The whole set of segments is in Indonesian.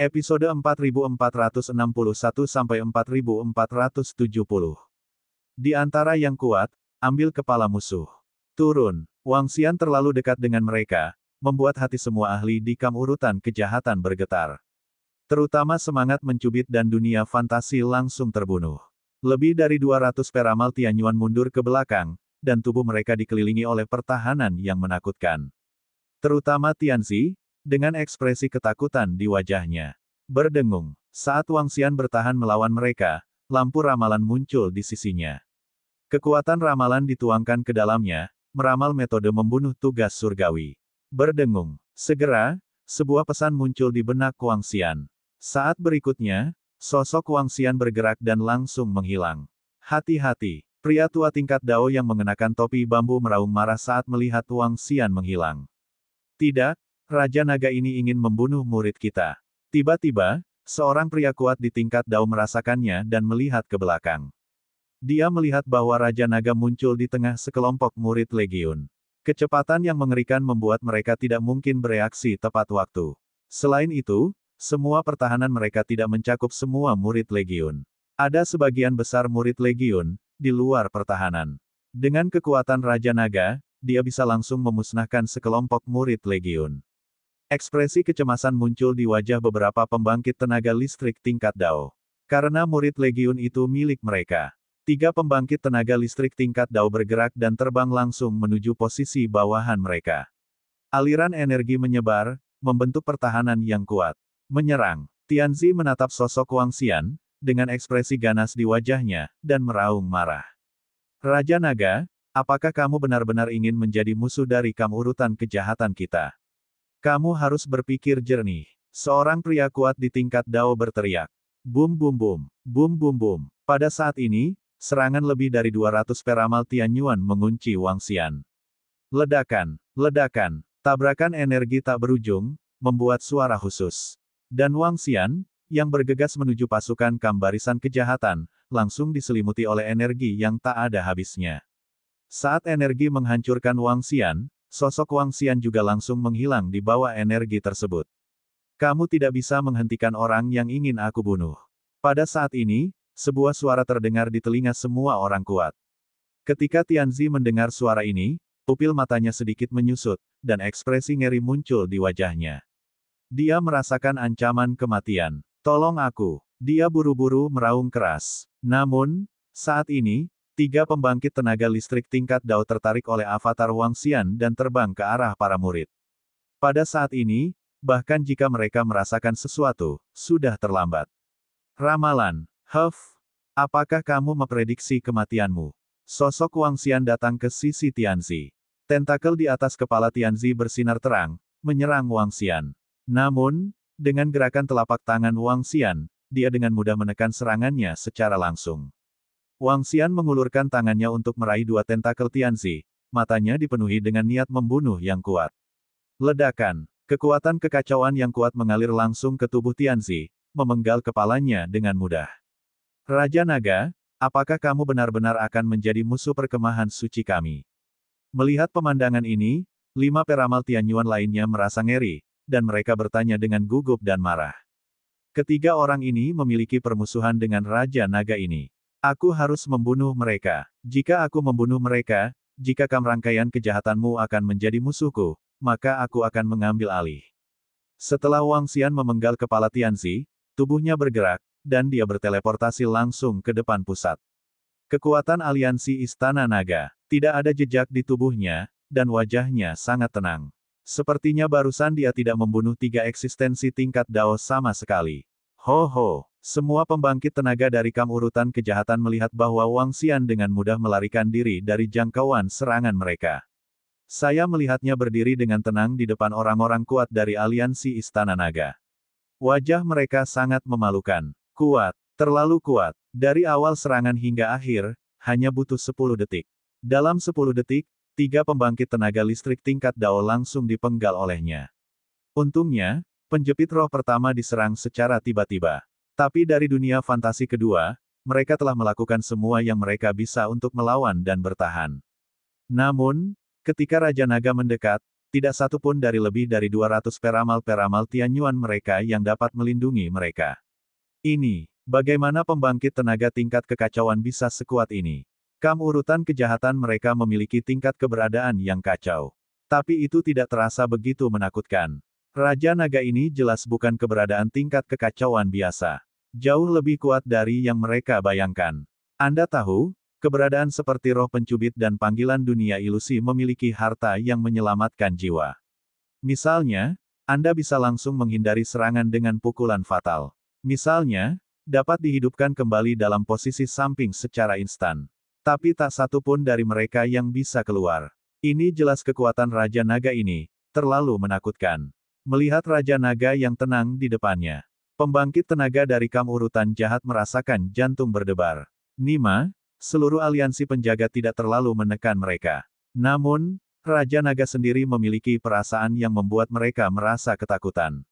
Episode 4461-4470. Di antara yang kuat, ambil kepala musuh. Turun. Wang Xian terlalu dekat dengan mereka, membuat hati semua ahli di kam urutan kejahatan bergetar. Terutama semangat mencubit dan dunia fantasi langsung terbunuh. Lebih dari 200 peramal Tianyuan mundur ke belakang, dan tubuh mereka dikelilingi oleh pertahanan yang menakutkan. Terutama Tianzi, dengan ekspresi ketakutan di wajahnya. Berdengung. Saat Wang Xian bertahan melawan mereka, lampu ramalan muncul di sisinya. Kekuatan ramalan dituangkan ke dalamnya, meramal metode membunuh tugas surgawi. Berdengung. Segera, sebuah pesan muncul di benak Wang Xian. Saat berikutnya, sosok Wang Xian bergerak dan langsung menghilang. Hati-hati. Pria tua tingkat Dao yang mengenakan topi bambu meraung marah saat melihat Wang Xian menghilang. Tidak, Raja Naga ini ingin membunuh murid kita. Tiba-tiba, seorang pria kuat di tingkat Dao merasakannya dan melihat ke belakang. Dia melihat bahwa Raja Naga muncul di tengah sekelompok murid Legiun. Kecepatan yang mengerikan membuat mereka tidak mungkin bereaksi tepat waktu. Selain itu, semua pertahanan mereka tidak mencakup semua murid Legiun. Ada sebagian besar murid Legiun di luar pertahanan. Dengan kekuatan Raja Naga, dia bisa langsung memusnahkan sekelompok murid Legiun. Ekspresi kecemasan muncul di wajah beberapa pembangkit tenaga listrik tingkat Dao. Karena murid Legiun itu milik mereka. 3 pembangkit tenaga listrik tingkat Dao bergerak dan terbang langsung menuju posisi bawahan mereka. Aliran energi menyebar, membentuk pertahanan yang kuat. Menyerang. Tianzi menatap sosok Wang Xian, dengan ekspresi ganas di wajahnya, dan meraung marah. Raja Naga, apakah kamu benar-benar ingin menjadi musuh dari kam urutan kejahatan kita? Kamu harus berpikir jernih. Seorang pria kuat di tingkat Dao berteriak. Bum bum bum. Bum bum bum. Pada saat ini, serangan lebih dari 200 peramal Tianyuan mengunci Wang Xian. Ledakan. Ledakan. Tabrakan energi tak berujung, membuat suara khusus. Dan Wang Xian, yang bergegas menuju pasukan kam barisan kejahatan, langsung diselimuti oleh energi yang tak ada habisnya. Saat energi menghancurkan Wang Xian, sosok Wang Xian juga langsung menghilang di bawah energi tersebut. Kamu tidak bisa menghentikan orang yang ingin aku bunuh. Pada saat ini, sebuah suara terdengar di telinga semua orang kuat. Ketika Tianzi mendengar suara ini, pupil matanya sedikit menyusut, dan ekspresi ngeri muncul di wajahnya. Dia merasakan ancaman kematian. Tolong aku. Dia buru-buru meraung keras. Namun, saat ini, 3 pembangkit tenaga listrik tingkat Dao tertarik oleh avatar Wang Xian dan terbang ke arah para murid. Pada saat ini, bahkan jika mereka merasakan sesuatu, sudah terlambat. Ramalan. Huff. Apakah kamu memprediksi kematianmu? Sosok Wang Xian datang ke sisi Tianzi. Tentakel di atas kepala Tianzi bersinar terang, menyerang Wang Xian. Namun, dengan gerakan telapak tangan Wang Xian, dia dengan mudah menekan serangannya secara langsung. Wang Xian mengulurkan tangannya untuk meraih 2 tentakel Tianzi, matanya dipenuhi dengan niat membunuh yang kuat. Ledakan. Kekuatan kekacauan yang kuat mengalir langsung ke tubuh Tianzi, memenggal kepalanya dengan mudah. Raja Naga, apakah kamu benar-benar akan menjadi musuh perkemahan suci kami? Melihat pemandangan ini, 5 peramal Tianyuan lainnya merasa ngeri, dan mereka bertanya dengan gugup dan marah. Ketiga orang ini memiliki permusuhan dengan Raja Naga ini. Aku harus membunuh mereka. Jika aku membunuh mereka, jika kam rangkaian kejahatanmu akan menjadi musuhku, maka aku akan mengambil alih. Setelah Wang Xian memenggal kepala Tianzi, tubuhnya bergerak, dan dia berteleportasi langsung ke depan pusat. Kekuatan aliansi Istana Naga. Tidak ada jejak di tubuhnya, dan wajahnya sangat tenang. Sepertinya barusan dia tidak membunuh 3 eksistensi tingkat Dao sama sekali. Ho ho. Semua pembangkit tenaga dari kam urutan kejahatan melihat bahwa Wang Xian dengan mudah melarikan diri dari jangkauan serangan mereka. Saya melihatnya berdiri dengan tenang di depan orang-orang kuat dari aliansi Istana Naga. Wajah mereka sangat memalukan. Kuat. Terlalu kuat. Dari awal serangan hingga akhir, hanya butuh 10 detik. Dalam 10 detik, 3 pembangkit tenaga listrik tingkat Dao langsung dipenggal olehnya. Untungnya, penjepit roh pertama diserang secara tiba-tiba. Tapi dari dunia fantasi kedua, mereka telah melakukan semua yang mereka bisa untuk melawan dan bertahan. Namun, ketika Raja Naga mendekat, tidak satu pun dari lebih dari 200 peramal-peramal Tianyuan mereka yang dapat melindungi mereka. Ini, bagaimana pembangkit tenaga tingkat kekacauan bisa sekuat ini? Urutan kejahatan mereka memiliki tingkat keberadaan yang kacau. Tapi itu tidak terasa begitu menakutkan. Raja Naga ini jelas bukan keberadaan tingkat kekacauan biasa. Jauh lebih kuat dari yang mereka bayangkan. Anda tahu, keberadaan seperti roh pencubit dan panggilan dunia ilusi memiliki harta yang menyelamatkan jiwa. Misalnya, Anda bisa langsung menghindari serangan dengan pukulan fatal. Misalnya, dapat dihidupkan kembali dalam posisi samping secara instan. Tapi tak satu pun dari mereka yang bisa keluar. Ini jelas kekuatan Raja Naga ini, terlalu menakutkan. Melihat Raja Naga yang tenang di depannya. Pembangkit tenaga dari urutan jahat merasakan jantung berdebar. Nima, seluruh aliansi penjaga tidak terlalu menekan mereka. Namun, Raja Naga sendiri memiliki perasaan yang membuat mereka merasa ketakutan.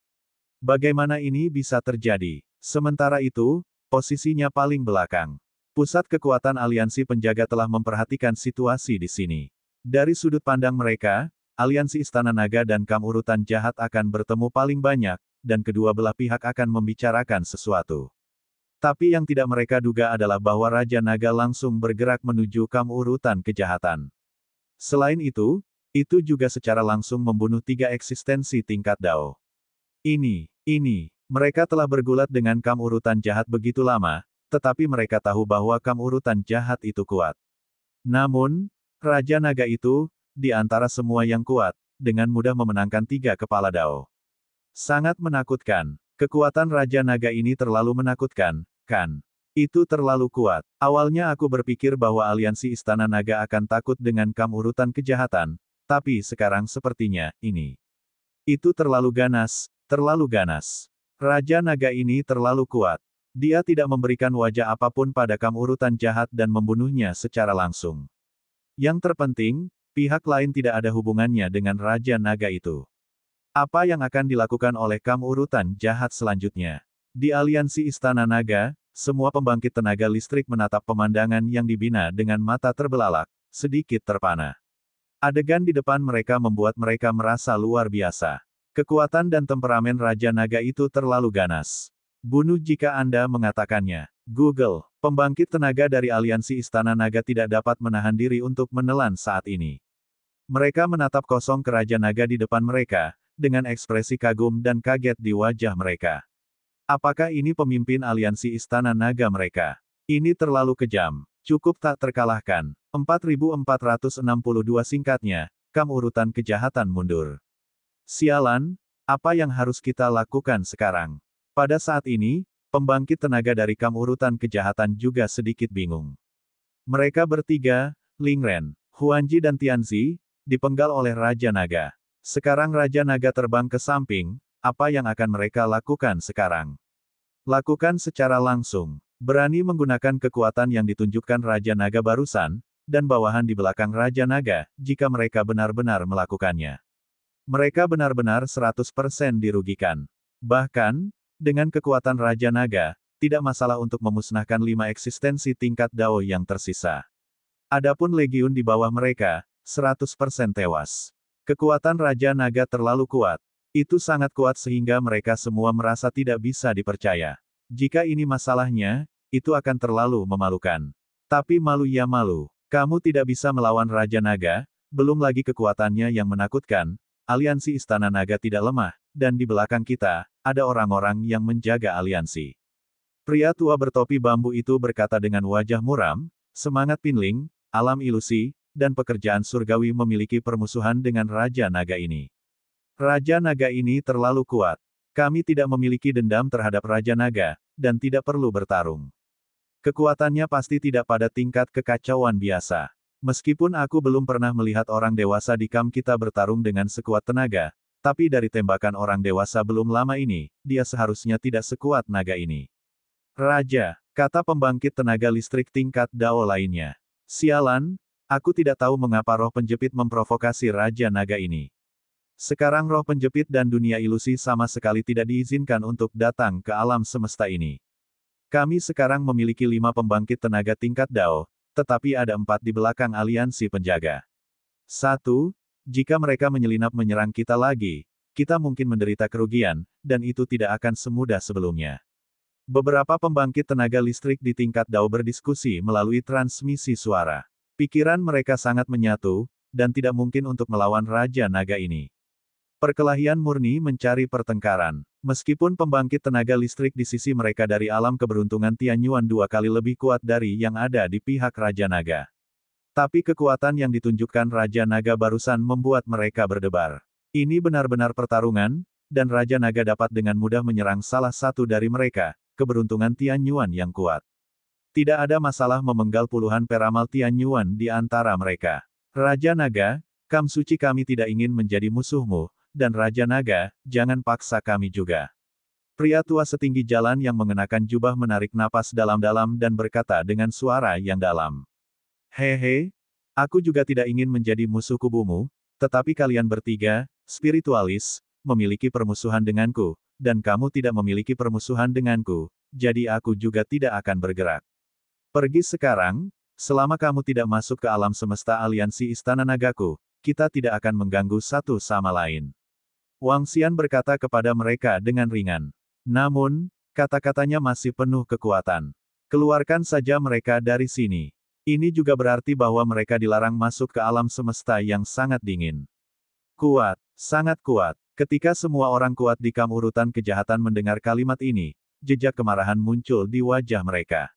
Bagaimana ini bisa terjadi? Sementara itu, posisinya paling belakang. Pusat kekuatan aliansi penjaga telah memperhatikan situasi di sini. Dari sudut pandang mereka, aliansi Istana Naga dan urutan jahat akan bertemu paling banyak, dan kedua belah pihak akan membicarakan sesuatu. Tapi yang tidak mereka duga adalah bahwa Raja Naga langsung bergerak menuju urutan kejahatan. Selain itu juga secara langsung membunuh 3 eksistensi tingkat Dao. Ini, mereka telah bergulat dengan urutan jahat begitu lama, tetapi mereka tahu bahwa urutan jahat itu kuat. Namun, Raja Naga itu, di antara semua yang kuat, dengan mudah memenangkan 3 kepala Dao. Sangat menakutkan. Kekuatan Raja Naga ini terlalu menakutkan, kan? Itu terlalu kuat. Awalnya aku berpikir bahwa aliansi Istana Naga akan takut dengan urutan kejahatan, tapi sekarang sepertinya, itu terlalu ganas, terlalu ganas. Raja Naga ini terlalu kuat. Dia tidak memberikan wajah apapun pada urutan jahat dan membunuhnya secara langsung. Yang terpenting, pihak lain tidak ada hubungannya dengan Raja Naga itu. Apa yang akan dilakukan oleh urutan jahat selanjutnya? Di aliansi Istana Naga, semua pembangkit tenaga listrik menatap pemandangan yang dibina dengan mata terbelalak, sedikit terpana. Adegan di depan mereka membuat mereka merasa luar biasa. Kekuatan dan temperamen Raja Naga itu terlalu ganas. Bunuh jika Anda mengatakannya. Google, pembangkit tenaga dari aliansi Istana Naga tidak dapat menahan diri untuk menelan saat ini. Mereka menatap kosong ke Raja Naga di depan mereka, dengan ekspresi kagum dan kaget di wajah mereka. Apakah ini pemimpin aliansi Istana Naga mereka? Ini terlalu kejam. Cukup tak terkalahkan. 4462 singkatnya, urutan kejahatan mundur. Sialan, apa yang harus kita lakukan sekarang? Pada saat ini, pembangkit tenaga dari urutan kejahatan juga sedikit bingung. Mereka bertiga, Ling Ren, Huanji dan Tianzi, dipenggal oleh Raja Naga. Sekarang Raja Naga terbang ke samping, apa yang akan mereka lakukan sekarang? Lakukan secara langsung. Berani menggunakan kekuatan yang ditunjukkan Raja Naga barusan, dan bawahan di belakang Raja Naga, jika mereka benar-benar melakukannya. Mereka benar-benar 100% dirugikan. Bahkan, dengan kekuatan Raja Naga, tidak masalah untuk memusnahkan 5 eksistensi tingkat Dao yang tersisa. Adapun legiun di bawah mereka, 100% tewas. Kekuatan Raja Naga terlalu kuat. Itu sangat kuat sehingga mereka semua merasa tidak bisa dipercaya. Jika ini masalahnya, itu akan terlalu memalukan. Tapi malu ya malu. Kamu tidak bisa melawan Raja Naga, belum lagi kekuatannya yang menakutkan. Aliansi Istana Naga tidak lemah, dan di belakang kita, ada orang-orang yang menjaga aliansi. Pria tua bertopi bambu itu berkata dengan wajah muram, semangat Pinling, alam ilusi, dan pekerjaan surgawi memiliki permusuhan dengan Raja Naga ini. Raja Naga ini terlalu kuat. Kami tidak memiliki dendam terhadap Raja Naga, dan tidak perlu bertarung. Kekuatannya pasti tidak pada tingkat kekacauan biasa. Meskipun aku belum pernah melihat orang dewasa di kamp kita bertarung dengan sekuat tenaga, tapi dari tembakan orang dewasa belum lama ini, dia seharusnya tidak sekuat naga ini. Raja, kata pembangkit tenaga listrik tingkat Dao lainnya. Sialan, aku tidak tahu mengapa roh penjepit memprovokasi Raja Naga ini. Sekarang roh penjepit dan dunia ilusi sama sekali tidak diizinkan untuk datang ke alam semesta ini. Kami sekarang memiliki 5 pembangkit tenaga tingkat Dao, tetapi ada 4 di belakang aliansi penjaga. 1, Jika mereka menyelinap menyerang kita lagi, kita mungkin menderita kerugian, dan itu tidak akan semudah sebelumnya. Beberapa pembangkit tenaga listrik di tingkat Dao berdiskusi melalui transmisi suara. Pikiran mereka sangat menyatu, dan tidak mungkin untuk melawan Raja Naga ini. Perkelahian murni mencari pertengkaran. Meskipun pembangkit tenaga listrik di sisi mereka dari alam keberuntungan Tianyuan 2 kali lebih kuat dari yang ada di pihak Raja Naga. Tapi kekuatan yang ditunjukkan Raja Naga barusan membuat mereka berdebar. Ini benar-benar pertarungan, dan Raja Naga dapat dengan mudah menyerang salah satu dari mereka, keberuntungan Tianyuan yang kuat. Tidak ada masalah memenggal puluhan peramal Tianyuan di antara mereka. Raja Naga, Kam Suci kami tidak ingin menjadi musuhmu, dan Raja Naga, jangan paksa kami juga. Pria tua setinggi jalan yang mengenakan jubah menarik napas dalam-dalam dan berkata dengan suara yang dalam. Hehe, aku juga tidak ingin menjadi musuh kubumu, tetapi kalian bertiga, spiritualis, memiliki permusuhan denganku, dan kamu tidak memiliki permusuhan denganku, jadi aku juga tidak akan bergerak. Pergi sekarang, selama kamu tidak masuk ke alam semesta aliansi Istana Nagaku, kita tidak akan mengganggu satu sama lain. Wang Xian berkata kepada mereka dengan ringan. Namun, kata-katanya masih penuh kekuatan. Keluarkan saja mereka dari sini. Ini juga berarti bahwa mereka dilarang masuk ke alam semesta yang sangat dingin. Kuat, sangat kuat. Ketika semua orang kuat di kam urutan kejahatan mendengar kalimat ini, jejak kemarahan muncul di wajah mereka.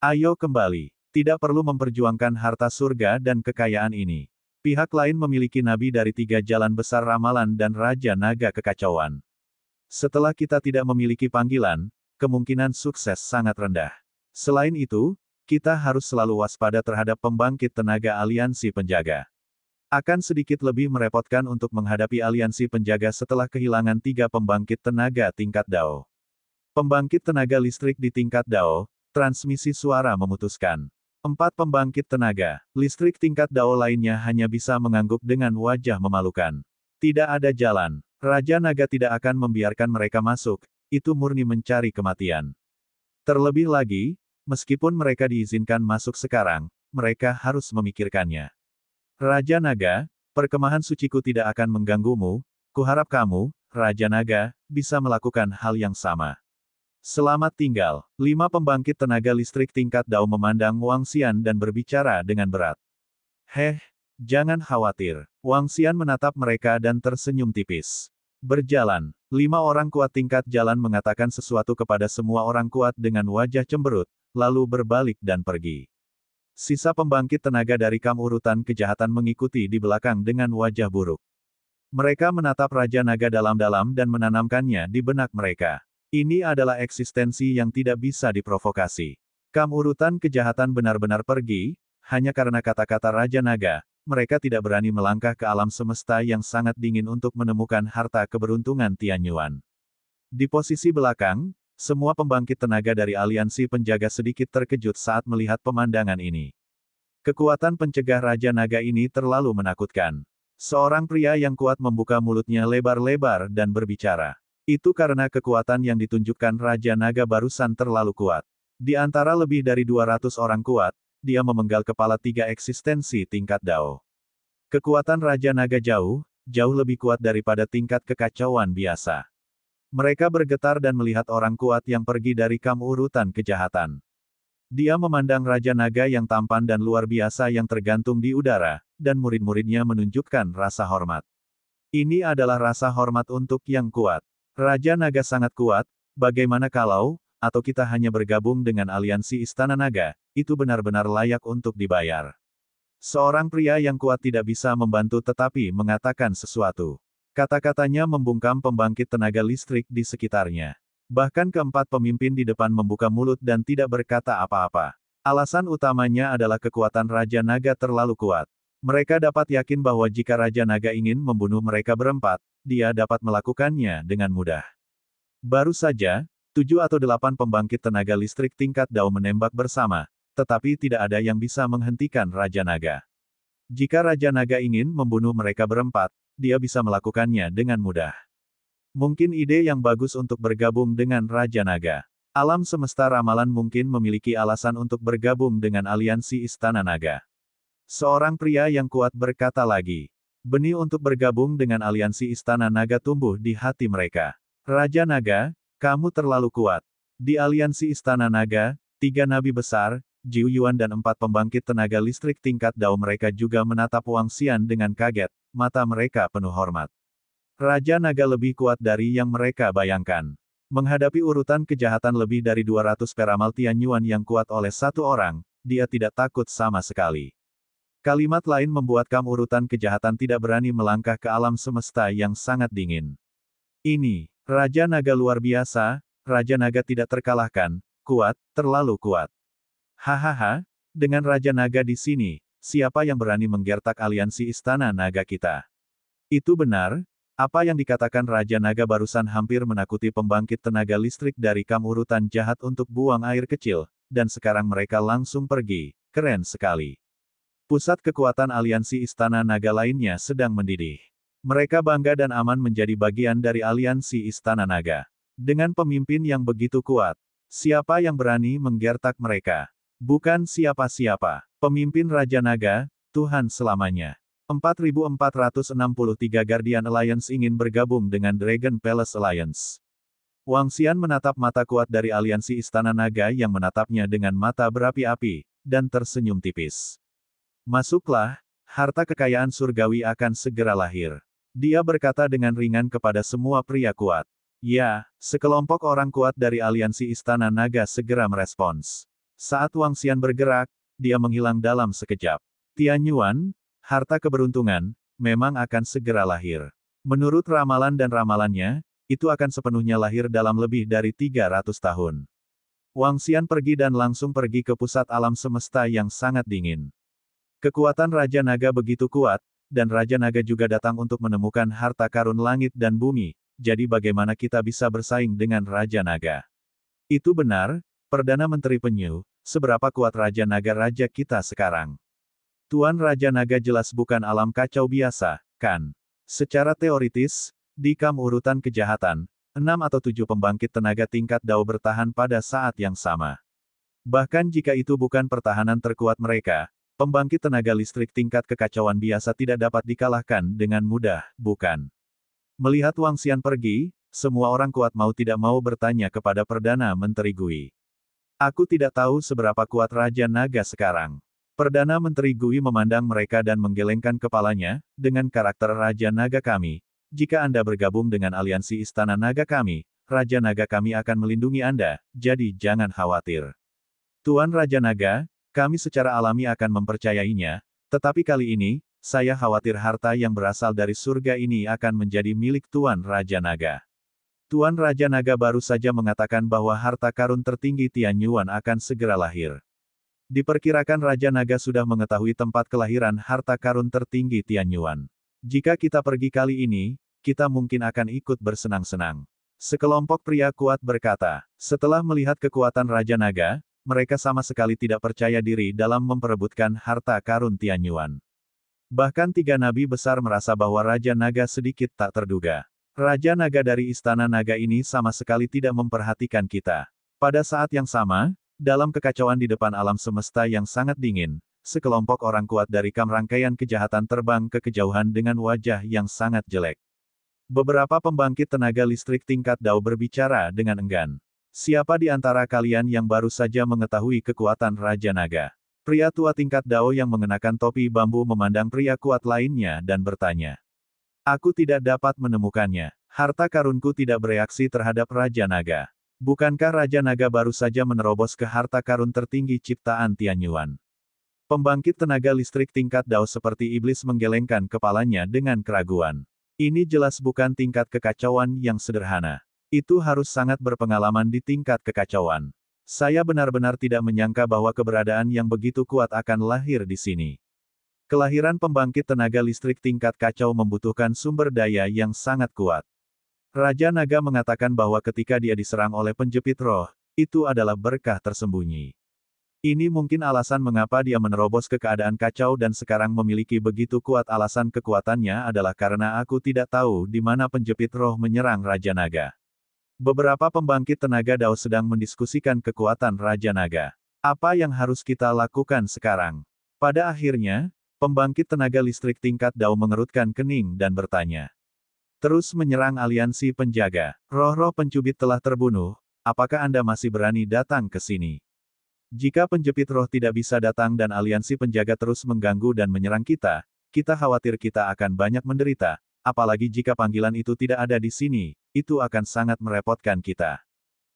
Ayo kembali. Tidak perlu memperjuangkan harta surga dan kekayaan ini. Pihak lain memiliki nabi dari 3 jalan besar ramalan dan Raja Naga kekacauan. Setelah kita tidak memiliki panggilan, kemungkinan sukses sangat rendah. Selain itu, kita harus selalu waspada terhadap pembangkit tenaga aliansi penjaga. Akan sedikit lebih merepotkan untuk menghadapi aliansi penjaga setelah kehilangan 3 pembangkit tenaga tingkat Dao. Pembangkit tenaga listrik di tingkat Dao, transmisi suara memutuskan. 4 pembangkit tenaga listrik tingkat Dao lainnya hanya bisa mengangguk dengan wajah memalukan. Tidak ada jalan. Raja Naga tidak akan membiarkan mereka masuk, itu murni mencari kematian. Terlebih lagi, meskipun mereka diizinkan masuk sekarang, mereka harus memikirkannya. Raja Naga, perkemahan suciku tidak akan mengganggumu, kuharap kamu, Raja Naga, bisa melakukan hal yang sama. Selamat tinggal. 5 pembangkit tenaga listrik tingkat Dao memandang Wang Xian dan berbicara dengan berat. Jangan khawatir. Wang Xian menatap mereka dan tersenyum tipis. Berjalan. 5 orang kuat tingkat jalan mengatakan sesuatu kepada semua orang kuat dengan wajah cemberut, lalu berbalik dan pergi. Sisa pembangkit tenaga dari kam urutan kejahatan mengikuti di belakang dengan wajah buruk. Mereka menatap Raja Naga dalam-dalam dan menanamkannya di benak mereka. Ini adalah eksistensi yang tidak bisa diprovokasi. Kam urutan kejahatan benar-benar pergi, hanya karena kata-kata Raja Naga, mereka tidak berani melangkah ke alam semesta yang sangat dingin untuk menemukan harta keberuntungan Tianyuan. Di posisi belakang, semua pembangkit tenaga dari aliansi penjaga sedikit terkejut saat melihat pemandangan ini. Kekuatan pencegah Raja Naga ini terlalu menakutkan. Seorang pria yang kuat membuka mulutnya lebar-lebar dan berbicara. Itu karena kekuatan yang ditunjukkan Raja Naga barusan terlalu kuat. Di antara lebih dari 200 orang kuat, dia memenggal kepala 3 eksistensi tingkat Dao. Kekuatan Raja Naga jauh lebih kuat daripada tingkat kekacauan biasa. Mereka bergetar dan melihat orang kuat yang pergi dari kam urutan kejahatan. Dia memandang Raja Naga yang tampan dan luar biasa yang tergantung di udara, dan murid-muridnya menunjukkan rasa hormat. Ini adalah rasa hormat untuk yang kuat. Raja Naga sangat kuat, bagaimana kalau, atau kita hanya bergabung dengan aliansi Istana Naga, itu benar-benar layak untuk dibayar. Seorang pria yang kuat tidak bisa membantu tetapi mengatakan sesuatu. Kata-katanya membungkam pembangkit tenaga listrik di sekitarnya. Bahkan keempat pemimpin di depan membuka mulut dan tidak berkata apa-apa. Alasan utamanya adalah kekuatan Raja Naga terlalu kuat. Mereka dapat yakin bahwa jika Raja Naga ingin membunuh mereka berempat, dia dapat melakukannya dengan mudah. Baru saja, 7 atau 8 pembangkit tenaga listrik tingkat Dao menembak bersama, tetapi tidak ada yang bisa menghentikan Raja Naga. Jika Raja Naga ingin membunuh mereka berempat, dia bisa melakukannya dengan mudah. Mungkin ide yang bagus untuk bergabung dengan Raja Naga. Alam semesta ramalan mungkin memiliki alasan untuk bergabung dengan aliansi Istana Naga. Seorang pria yang kuat berkata lagi. Benih untuk bergabung dengan aliansi Istana Naga tumbuh di hati mereka. Raja Naga, kamu terlalu kuat. Di aliansi Istana Naga, 3 nabi besar, Jiu Yuan dan 4 pembangkit tenaga listrik tingkat Dao mereka juga menatap Wang Xian dengan kaget, mata mereka penuh hormat. Raja Naga lebih kuat dari yang mereka bayangkan. Menghadapi urutan kejahatan lebih dari 200 peramal Tianyuan yang kuat oleh satu orang, dia tidak takut sama sekali. Kalimat lain membuat urutan kejahatan tidak berani melangkah ke alam semesta yang sangat dingin. Ini, Raja Naga luar biasa, Raja Naga tidak terkalahkan, kuat, terlalu kuat. Hahaha, dengan Raja Naga di sini, siapa yang berani menggertak aliansi Istana Naga kita? Itu benar, apa yang dikatakan Raja Naga barusan hampir menakuti pembangkit tenaga listrik dari urutan jahat untuk buang air kecil, dan sekarang mereka langsung pergi, keren sekali. Pusat kekuatan aliansi Istana Naga lainnya sedang mendidih. Mereka bangga dan aman menjadi bagian dari aliansi Istana Naga. Dengan pemimpin yang begitu kuat, siapa yang berani menggertak mereka? Bukan siapa-siapa, pemimpin Raja Naga, Tuhan selamanya. 4463 Guardian Alliance ingin bergabung dengan Dragon Palace Alliance. Wang Xian menatap mata kuat dari aliansi Istana Naga yang menatapnya dengan mata berapi-api, dan tersenyum tipis. Masuklah, harta kekayaan surgawi akan segera lahir. Dia berkata dengan ringan kepada semua pria kuat. Ya, sekelompok orang kuat dari aliansi Istana Naga segera merespons. Saat Wang Xian bergerak, dia menghilang dalam sekejap. Tianyuan, harta keberuntungan, memang akan segera lahir. Menurut ramalan dan ramalannya, itu akan sepenuhnya lahir dalam lebih dari 300 tahun. Wang Xian pergi dan langsung pergi ke pusat alam semesta yang sangat dingin. Kekuatan Raja Naga begitu kuat, dan Raja Naga juga datang untuk menemukan harta karun langit dan bumi, jadi bagaimana kita bisa bersaing dengan Raja Naga? Itu benar, Perdana Menteri Penyu, seberapa kuat Raja Naga raja kita sekarang? Tuan Raja Naga jelas bukan alam kacau biasa, kan? Secara teoritis, di urutan kejahatan, 6 atau 7 pembangkit tenaga tingkat Dao bertahan pada saat yang sama. Bahkan jika itu bukan pertahanan terkuat mereka, pembangkit tenaga listrik tingkat kekacauan biasa tidak dapat dikalahkan dengan mudah, bukan? Melihat Wang Xian pergi, semua orang kuat mau tidak mau bertanya kepada Perdana Menteri Gui. Aku tidak tahu seberapa kuat Raja Naga sekarang. Perdana Menteri Gui memandang mereka dan menggelengkan kepalanya, dengan karakter Raja Naga kami. Jika Anda bergabung dengan aliansi Istana Naga kami, Raja Naga kami akan melindungi Anda, jadi jangan khawatir. Tuan Raja Naga, kami secara alami akan mempercayainya, tetapi kali ini, saya khawatir harta yang berasal dari surga ini akan menjadi milik Tuan Raja Naga. Tuan Raja Naga baru saja mengatakan bahwa harta karun tertinggi Tianyuan akan segera lahir. Diperkirakan Raja Naga sudah mengetahui tempat kelahiran harta karun tertinggi Tianyuan. Jika kita pergi kali ini, kita mungkin akan ikut bersenang-senang. Sekelompok pria kuat berkata, setelah melihat kekuatan Raja Naga, mereka sama sekali tidak percaya diri dalam memperebutkan harta karun Tianyuan. Bahkan 3 nabi besar merasa bahwa Raja Naga sedikit tak terduga. Raja Naga dari Istana Naga ini sama sekali tidak memperhatikan kita. Pada saat yang sama, dalam kekacauan di depan alam semesta yang sangat dingin, sekelompok orang kuat dari rangkaian kejahatan terbang ke kejauhan dengan wajah yang sangat jelek. Beberapa pembangkit tenaga listrik tingkat Dao berbicara dengan enggan. Siapa di antara kalian yang baru saja mengetahui kekuatan Raja Naga? Pria tua tingkat Dao yang mengenakan topi bambu memandang pria kuat lainnya dan bertanya. Aku tidak dapat menemukannya. Harta karunku tidak bereaksi terhadap Raja Naga. Bukankah Raja Naga baru saja menerobos ke harta karun tertinggi ciptaan Tianyuan? Pembangkit tenaga listrik tingkat Dao seperti iblis menggelengkan kepalanya dengan keraguan. Ini jelas bukan tingkat kekacauan yang sederhana. Itu harus sangat berpengalaman di tingkat kekacauan. Saya benar-benar tidak menyangka bahwa keberadaan yang begitu kuat akan lahir di sini. Kelahiran pembangkit tenaga listrik tingkat kacau membutuhkan sumber daya yang sangat kuat. Raja Naga mengatakan bahwa ketika dia diserang oleh penjepit roh, itu adalah berkah tersembunyi. Ini mungkin alasan mengapa dia menerobos ke keadaan kacau dan sekarang memiliki begitu kuat. Alasan kekuatannya adalah karena aku tidak tahu di mana penjepit roh menyerang Raja Naga. Beberapa pembangkit tenaga Dao sedang mendiskusikan kekuatan Raja Naga. Apa yang harus kita lakukan sekarang? Pada akhirnya, Pembangkit tenaga listrik tingkat Dao mengerutkan kening dan bertanya. Terus menyerang aliansi penjaga. Roh-roh pencubit telah terbunuh, apakah Anda masih berani datang ke sini? Jika penjepit roh tidak bisa datang dan aliansi penjaga terus mengganggu dan menyerang kita, kita khawatir kita akan banyak menderita, apalagi jika panggilan itu tidak ada di sini, itu akan sangat merepotkan kita.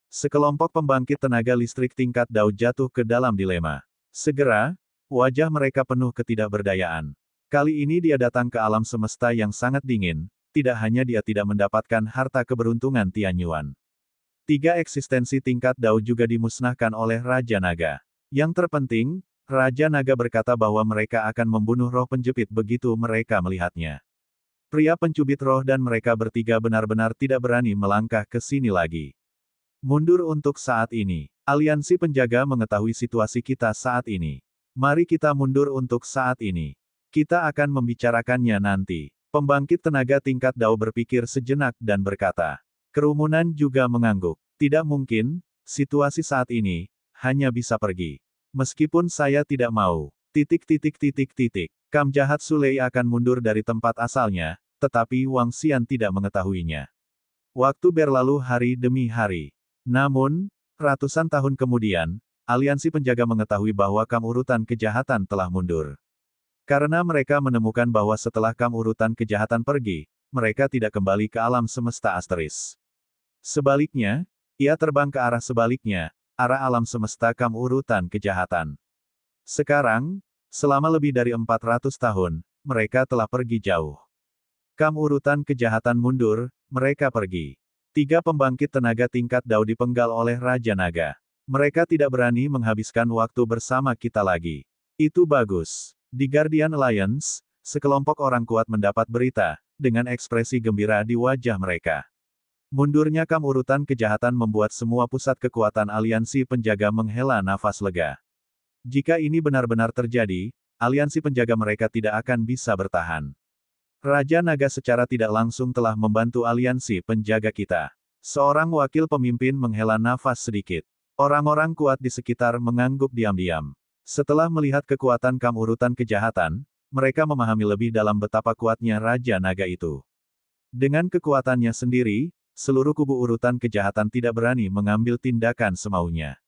Sekelompok pembangkit tenaga listrik tingkat Dao jatuh ke dalam dilema. Segera, wajah mereka penuh ketidakberdayaan. Kali ini dia datang ke alam semesta yang sangat dingin, tidak hanya dia tidak mendapatkan harta keberuntungan Tianyuan. 3 eksistensi tingkat Dao juga dimusnahkan oleh Raja Naga. Yang terpenting, Raja Naga berkata bahwa mereka akan membunuh roh penjepit begitu mereka melihatnya. Pria pencubit roh dan mereka bertiga benar-benar tidak berani melangkah ke sini lagi. Mundur untuk saat ini. Aliansi penjaga mengetahui situasi kita saat ini. Mari kita mundur untuk saat ini. Kita akan membicarakannya nanti. Pembangkit tenaga tingkat Dao berpikir sejenak dan berkata. Kerumunan juga mengangguk. Tidak mungkin, situasi saat ini, hanya bisa pergi. Meskipun saya tidak mau. Kam jahat Sulei akan mundur dari tempat asalnya, tetapi Wang Xian tidak mengetahuinya. Waktu berlalu hari demi hari. Namun, ratusan tahun kemudian, aliansi penjaga mengetahui bahwa kam urutan kejahatan telah mundur. Karena mereka menemukan bahwa setelah kam urutan kejahatan pergi, mereka tidak kembali ke alam semesta asteris. Sebaliknya, ia terbang ke arah sebaliknya, arah alam semesta kam urutan kejahatan. Sekarang, selama lebih dari 400 tahun, mereka telah pergi jauh. Kam urutan kejahatan mundur, mereka pergi. 3 pembangkit tenaga tingkat Dao dipenggal oleh Raja Naga. Mereka tidak berani menghabiskan waktu bersama kita lagi. Itu bagus. Di Guardian Alliance, sekelompok orang kuat mendapat berita, dengan ekspresi gembira di wajah mereka. Mundurnya kam urutan kejahatan membuat semua pusat kekuatan aliansi penjaga menghela nafas lega. Jika ini benar-benar terjadi, aliansi penjaga mereka tidak akan bisa bertahan. Raja Naga secara tidak langsung telah membantu aliansi penjaga kita. Seorang wakil pemimpin menghela nafas sedikit. Orang-orang kuat di sekitar mengangguk diam-diam. Setelah melihat kekuatan kam urutan kejahatan, mereka memahami lebih dalam betapa kuatnya Raja Naga itu. Dengan kekuatannya sendiri, seluruh kubu urutan kejahatan tidak berani mengambil tindakan semaunya.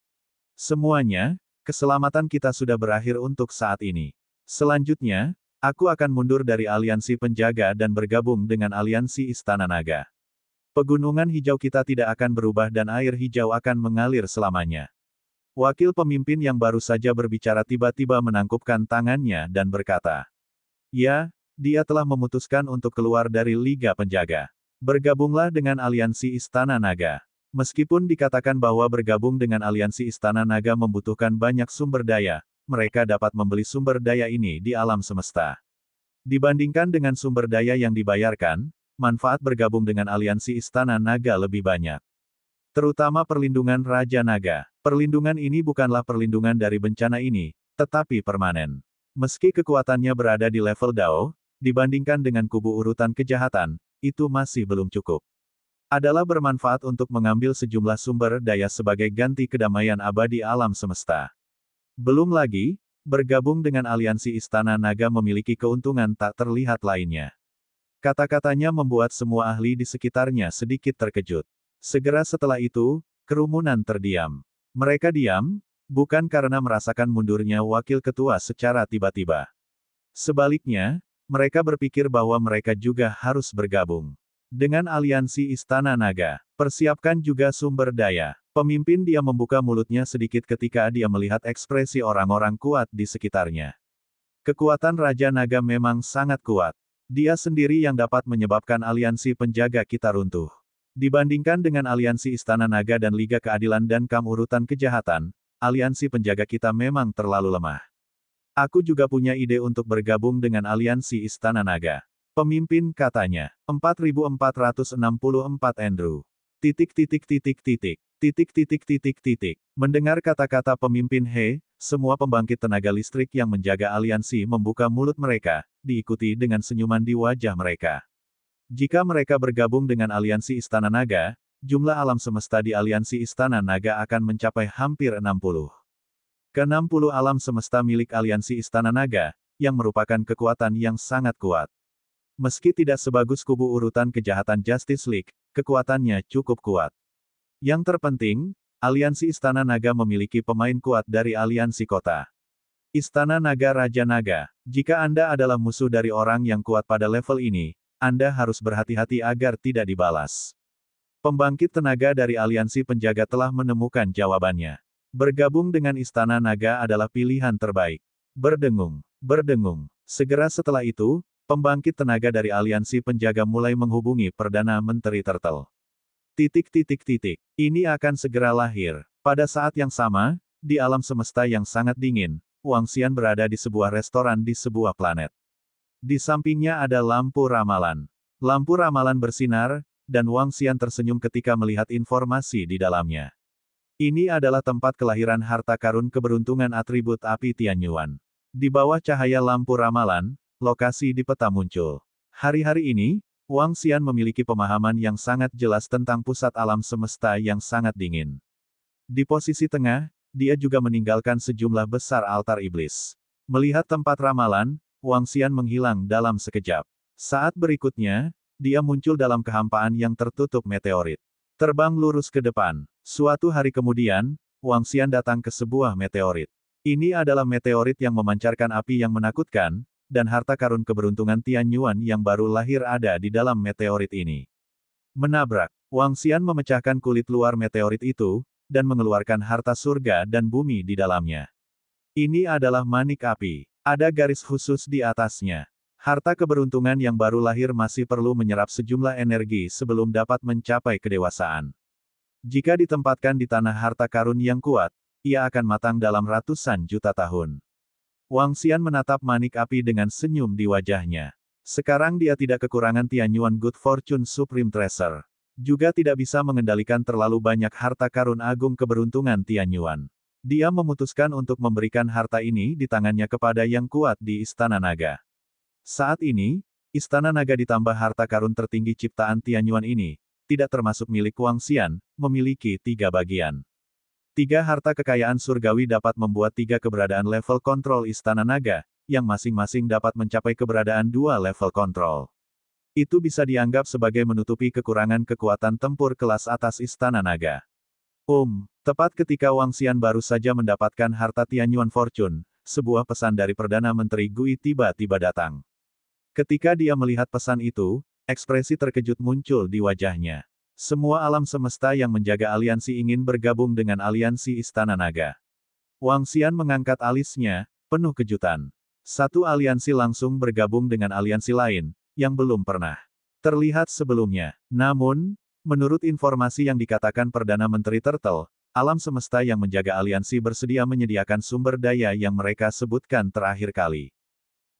Semuanya, keselamatan kita sudah berakhir untuk saat ini. Selanjutnya, aku akan mundur dari aliansi penjaga dan bergabung dengan aliansi Istana Naga. Pegunungan hijau kita tidak akan berubah dan air hijau akan mengalir selamanya. Wakil pemimpin yang baru saja berbicara tiba-tiba menangkupkan tangannya dan berkata. Ya, dia telah memutuskan untuk keluar dari Liga Penjaga. Bergabunglah dengan aliansi Istana Naga. Meskipun dikatakan bahwa bergabung dengan aliansi Istana Naga membutuhkan banyak sumber daya, mereka dapat membeli sumber daya ini di alam semesta. Dibandingkan dengan sumber daya yang dibayarkan, manfaat bergabung dengan aliansi Istana Naga lebih banyak. Terutama perlindungan Raja Naga. Perlindungan ini bukanlah perlindungan dari bencana ini, tetapi permanen. Meski kekuatannya berada di level Dao, dibandingkan dengan kubu urutan kejahatan, itu masih belum cukup. Adalah bermanfaat untuk mengambil sejumlah sumber daya sebagai ganti kedamaian abadi alam semesta. Belum lagi, bergabung dengan aliansi Istana Naga memiliki keuntungan tak terlihat lainnya. Kata-katanya membuat semua ahli di sekitarnya sedikit terkejut. Segera setelah itu, kerumunan terdiam. Mereka diam, bukan karena merasakan mundurnya wakil ketua secara tiba-tiba. Sebaliknya, mereka berpikir bahwa mereka juga harus bergabung dengan aliansi Istana Naga. Persiapkan juga sumber daya. Pemimpin dia membuka mulutnya sedikit ketika dia melihat ekspresi orang-orang kuat di sekitarnya. Kekuatan Raja Naga memang sangat kuat. Dia sendiri yang dapat menyebabkan aliansi penjaga kita runtuh. Dibandingkan dengan aliansi Istana Naga dan Liga Keadilan dan kam urutan kejahatan, aliansi penjaga kita memang terlalu lemah. Aku juga punya ide untuk bergabung dengan aliansi Istana Naga. Pemimpin katanya. 4464 Andrew. Mendengar kata-kata pemimpin He, semua pembangkit tenaga listrik yang menjaga aliansi membuka mulut mereka, diikuti dengan senyuman di wajah mereka. Jika mereka bergabung dengan aliansi Istana Naga, jumlah alam semesta di aliansi Istana Naga akan mencapai hampir 60. Ke-60 alam semesta milik aliansi Istana Naga, yang merupakan kekuatan yang sangat kuat. Meski tidak sebagus kubu urutan kejahatan Justice League, kekuatannya cukup kuat. Yang terpenting, aliansi Istana Naga memiliki pemain kuat dari aliansi kota. Istana Naga Raja Naga, jika Anda adalah musuh dari orang yang kuat pada level ini, Anda harus berhati-hati agar tidak dibalas. Pembangkit tenaga dari aliansi penjaga telah menemukan jawabannya. Bergabung dengan Istana Naga adalah pilihan terbaik. Berdengung, berdengung. Segera setelah itu, pembangkit tenaga dari aliansi penjaga mulai menghubungi Perdana Menteri Turtle. Ini akan segera lahir. Pada saat yang sama, di alam semesta yang sangat dingin, Wang Xian berada di sebuah restoran di sebuah planet. Di sampingnya ada lampu ramalan. Lampu ramalan bersinar, dan Wang Xian tersenyum ketika melihat informasi di dalamnya. Ini adalah tempat kelahiran harta karun keberuntungan atribut api Tianyuan. Di bawah cahaya lampu ramalan, lokasi di peta muncul. Hari-hari ini, Wang Xian memiliki pemahaman yang sangat jelas tentang pusat alam semesta yang sangat dingin. Di posisi tengah, dia juga meninggalkan sejumlah besar altar iblis. Melihat tempat ramalan, Wang Xian menghilang dalam sekejap. Saat berikutnya, dia muncul dalam kehampaan yang tertutup meteorit. Terbang lurus ke depan. Suatu hari kemudian, Wang Xian datang ke sebuah meteorit. Ini adalah meteorit yang memancarkan api yang menakutkan, dan harta karun keberuntungan Tianyuan yang baru lahir ada di dalam meteorit ini. Menabrak, Wang Xian memecahkan kulit luar meteorit itu, dan mengeluarkan harta surga dan bumi di dalamnya. Ini adalah manik api. Ada garis khusus di atasnya. Harta keberuntungan yang baru lahir masih perlu menyerap sejumlah energi sebelum dapat mencapai kedewasaan. Jika ditempatkan di tanah harta karun yang kuat, ia akan matang dalam ratusan juta tahun. Wang Xian menatap manik api dengan senyum di wajahnya. Sekarang dia tidak kekurangan Tianyuan Good Fortune Supreme Treasure. Juga tidak bisa mengendalikan terlalu banyak harta karun agung keberuntungan Tianyuan. Dia memutuskan untuk memberikan harta ini di tangannya kepada yang kuat di Istana Naga. Saat ini, Istana Naga ditambah harta karun tertinggi ciptaan Tianyuan ini, tidak termasuk milik Wang Xian, memiliki 3 bagian. 3 harta kekayaan surgawi dapat membuat 3 keberadaan level kontrol Istana Naga, yang masing-masing dapat mencapai keberadaan 2 level kontrol. Itu bisa dianggap sebagai menutupi kekurangan kekuatan tempur kelas atas Istana Naga. Tepat ketika Wang Xian baru saja mendapatkan harta Tianyuan Fortune, sebuah pesan dari Perdana Menteri Gui tiba-tiba datang. Ketika dia melihat pesan itu, ekspresi terkejut muncul di wajahnya. Semua alam semesta yang menjaga aliansi ingin bergabung dengan aliansi Istana Naga. Wang Xian mengangkat alisnya, penuh kejutan. Satu aliansi langsung bergabung dengan aliansi lain, yang belum pernah terlihat sebelumnya. Namun, menurut informasi yang dikatakan Perdana Menteri Turtle, alam semesta yang menjaga aliansi bersedia menyediakan sumber daya yang mereka sebutkan terakhir kali.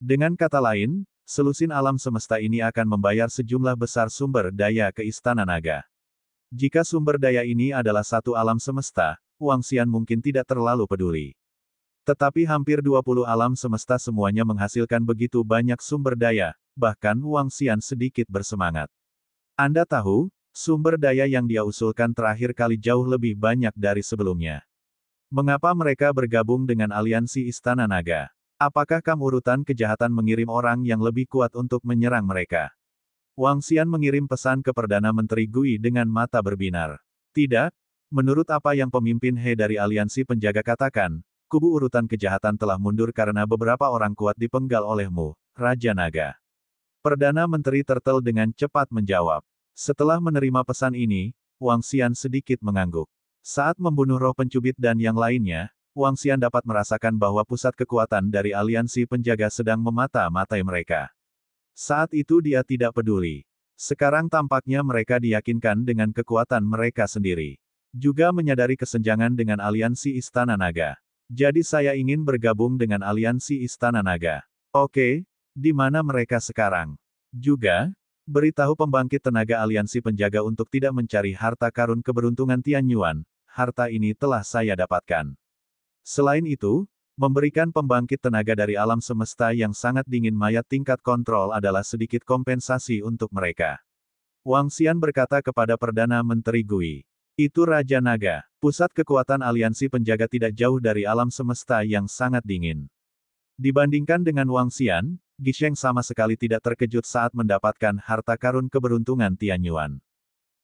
Dengan kata lain, selusin alam semesta ini akan membayar sejumlah besar sumber daya ke Istana Naga. Jika sumber daya ini adalah satu alam semesta, Wang Xian mungkin tidak terlalu peduli. Tetapi hampir 20 alam semesta semuanya menghasilkan begitu banyak sumber daya, bahkan Wang Xian sedikit bersemangat. Anda tahu, sumber daya yang dia usulkan terakhir kali jauh lebih banyak dari sebelumnya. Mengapa mereka bergabung dengan aliansi Istana Naga? Apakah urutan kejahatan mengirim orang yang lebih kuat untuk menyerang mereka? Wang Xian mengirim pesan ke Perdana Menteri Gui dengan mata berbinar. Tidak, menurut apa yang pemimpin He dari aliansi penjaga katakan, kubu urutan kejahatan telah mundur karena beberapa orang kuat dipenggal olehmu, Raja Naga. Perdana Menteri Turtle dengan cepat menjawab. Setelah menerima pesan ini, Wang Xian sedikit mengangguk. Saat membunuh roh pencubit dan yang lainnya, Wang Xian dapat merasakan bahwa pusat kekuatan dari aliansi penjaga sedang memata-matai mereka. Saat itu dia tidak peduli. Sekarang tampaknya mereka diyakinkan dengan kekuatan mereka sendiri. Juga menyadari kesenjangan dengan aliansi Istana Naga. Jadi saya ingin bergabung dengan aliansi Istana Naga. Oke, di mana mereka sekarang? Juga, beritahu pembangkit tenaga aliansi penjaga untuk tidak mencari harta karun keberuntungan Tianyuan. Harta ini telah saya dapatkan. Selain itu, memberikan pembangkit tenaga dari alam semesta yang sangat dingin mayat tingkat kontrol adalah sedikit kompensasi untuk mereka. Wang Xian berkata kepada Perdana Menteri Gui. Itu Raja Naga. Pusat kekuatan aliansi penjaga tidak jauh dari alam semesta yang sangat dingin. Dibandingkan dengan Wang Xian, Gisheng sama sekali tidak terkejut saat mendapatkan harta karun keberuntungan Tianyuan.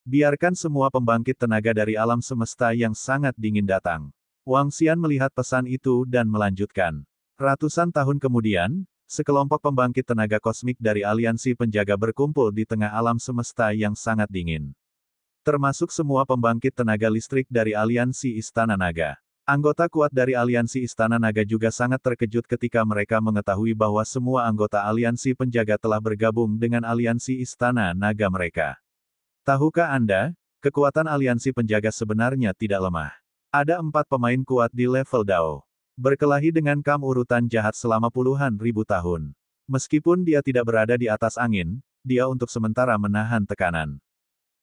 Biarkan semua pembangkit tenaga dari alam semesta yang sangat dingin datang. Wang Xian melihat pesan itu dan melanjutkan. Ratusan tahun kemudian, sekelompok pembangkit tenaga kosmik dari aliansi penjaga berkumpul di tengah alam semesta yang sangat dingin. Termasuk semua pembangkit tenaga listrik dari aliansi Istana Naga. Anggota kuat dari aliansi Istana Naga juga sangat terkejut ketika mereka mengetahui bahwa semua anggota aliansi penjaga telah bergabung dengan aliansi Istana Naga mereka. Tahukah Anda, kekuatan aliansi penjaga sebenarnya tidak lemah. Ada 4 pemain kuat di level Dao. Berkelahi dengan kam urutan jahat selama puluhan ribu tahun. Meskipun dia tidak berada di atas angin, dia untuk sementara menahan tekanan.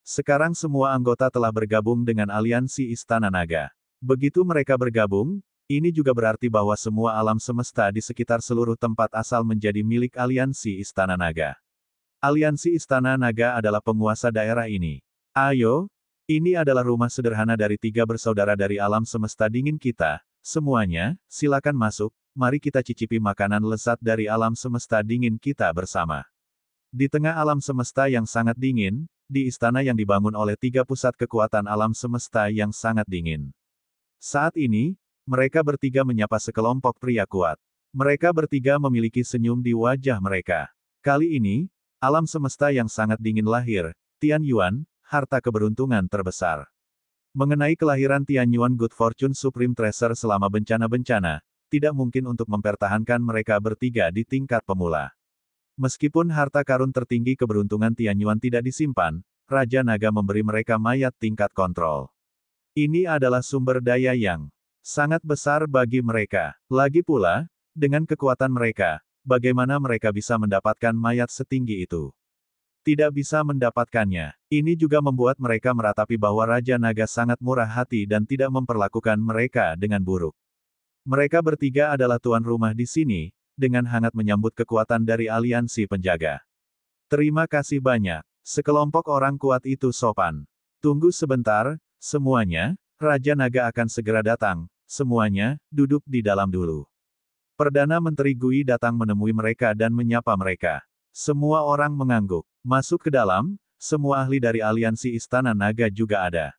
Sekarang semua anggota telah bergabung dengan aliansi Istana Naga. Begitu mereka bergabung, ini juga berarti bahwa semua alam semesta di sekitar seluruh tempat asal menjadi milik aliansi Istana Naga. Aliansi Istana Naga adalah penguasa daerah ini. Ayo, ini adalah rumah sederhana dari 3 bersaudara dari alam semesta dingin kita. Semuanya, silakan masuk, mari kita cicipi makanan lezat dari alam semesta dingin kita bersama. Di tengah alam semesta yang sangat dingin, di istana yang dibangun oleh 3 pusat kekuatan alam semesta yang sangat dingin. Saat ini, mereka bertiga menyapa sekelompok pria kuat. Mereka bertiga memiliki senyum di wajah mereka. Kali ini, alam semesta yang sangat dingin lahir, Tianyuan, harta keberuntungan terbesar. Mengenai kelahiran Tianyuan Good Fortune Supreme Treasure selama bencana-bencana, tidak mungkin untuk mempertahankan mereka bertiga di tingkat pemula. Meskipun harta karun tertinggi keberuntungan Tianyuan tidak disimpan, Raja Naga memberi mereka mayat tingkat kontrol. Ini adalah sumber daya yang sangat besar bagi mereka. Lagi pula, dengan kekuatan mereka, bagaimana mereka bisa mendapatkan mayat setinggi itu? Tidak bisa mendapatkannya. Ini juga membuat mereka meratapi bahwa Raja Naga sangat murah hati dan tidak memperlakukan mereka dengan buruk. Mereka bertiga adalah tuan rumah di sini, dengan hangat menyambut kekuatan dari aliansi penjaga. Terima kasih banyak. Sekelompok orang kuat itu sopan. Tunggu sebentar, semuanya, Raja Naga akan segera datang. Semuanya, duduk di dalam dulu. Perdana Menteri Gui datang menemui mereka dan menyapa mereka. Semua orang mengangguk. Masuk ke dalam, semua ahli dari aliansi Istana Naga juga ada.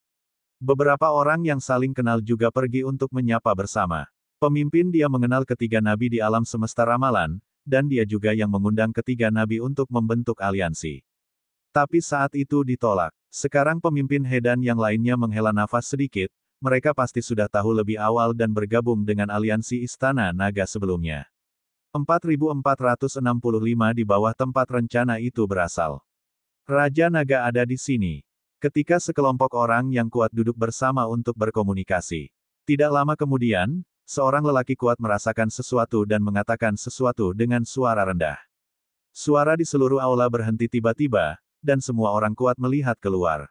Beberapa orang yang saling kenal juga pergi untuk menyapa bersama. Pemimpin dia mengenal ketiga nabi di alam semesta ramalan, dan dia juga yang mengundang ketiga nabi untuk membentuk aliansi. Tapi saat itu ditolak. Sekarang pemimpin Hedan yang lainnya menghela nafas sedikit, mereka pasti sudah tahu lebih awal dan bergabung dengan aliansi Istana Naga sebelumnya. 4465 di bawah tempat rencana itu berasal. Raja Naga ada di sini. Ketika sekelompok orang yang kuat duduk bersama untuk berkomunikasi. Tidak lama kemudian, seorang lelaki kuat merasakan sesuatu dan mengatakan sesuatu dengan suara rendah. Suara di seluruh aula berhenti tiba-tiba, dan semua orang kuat melihat keluar.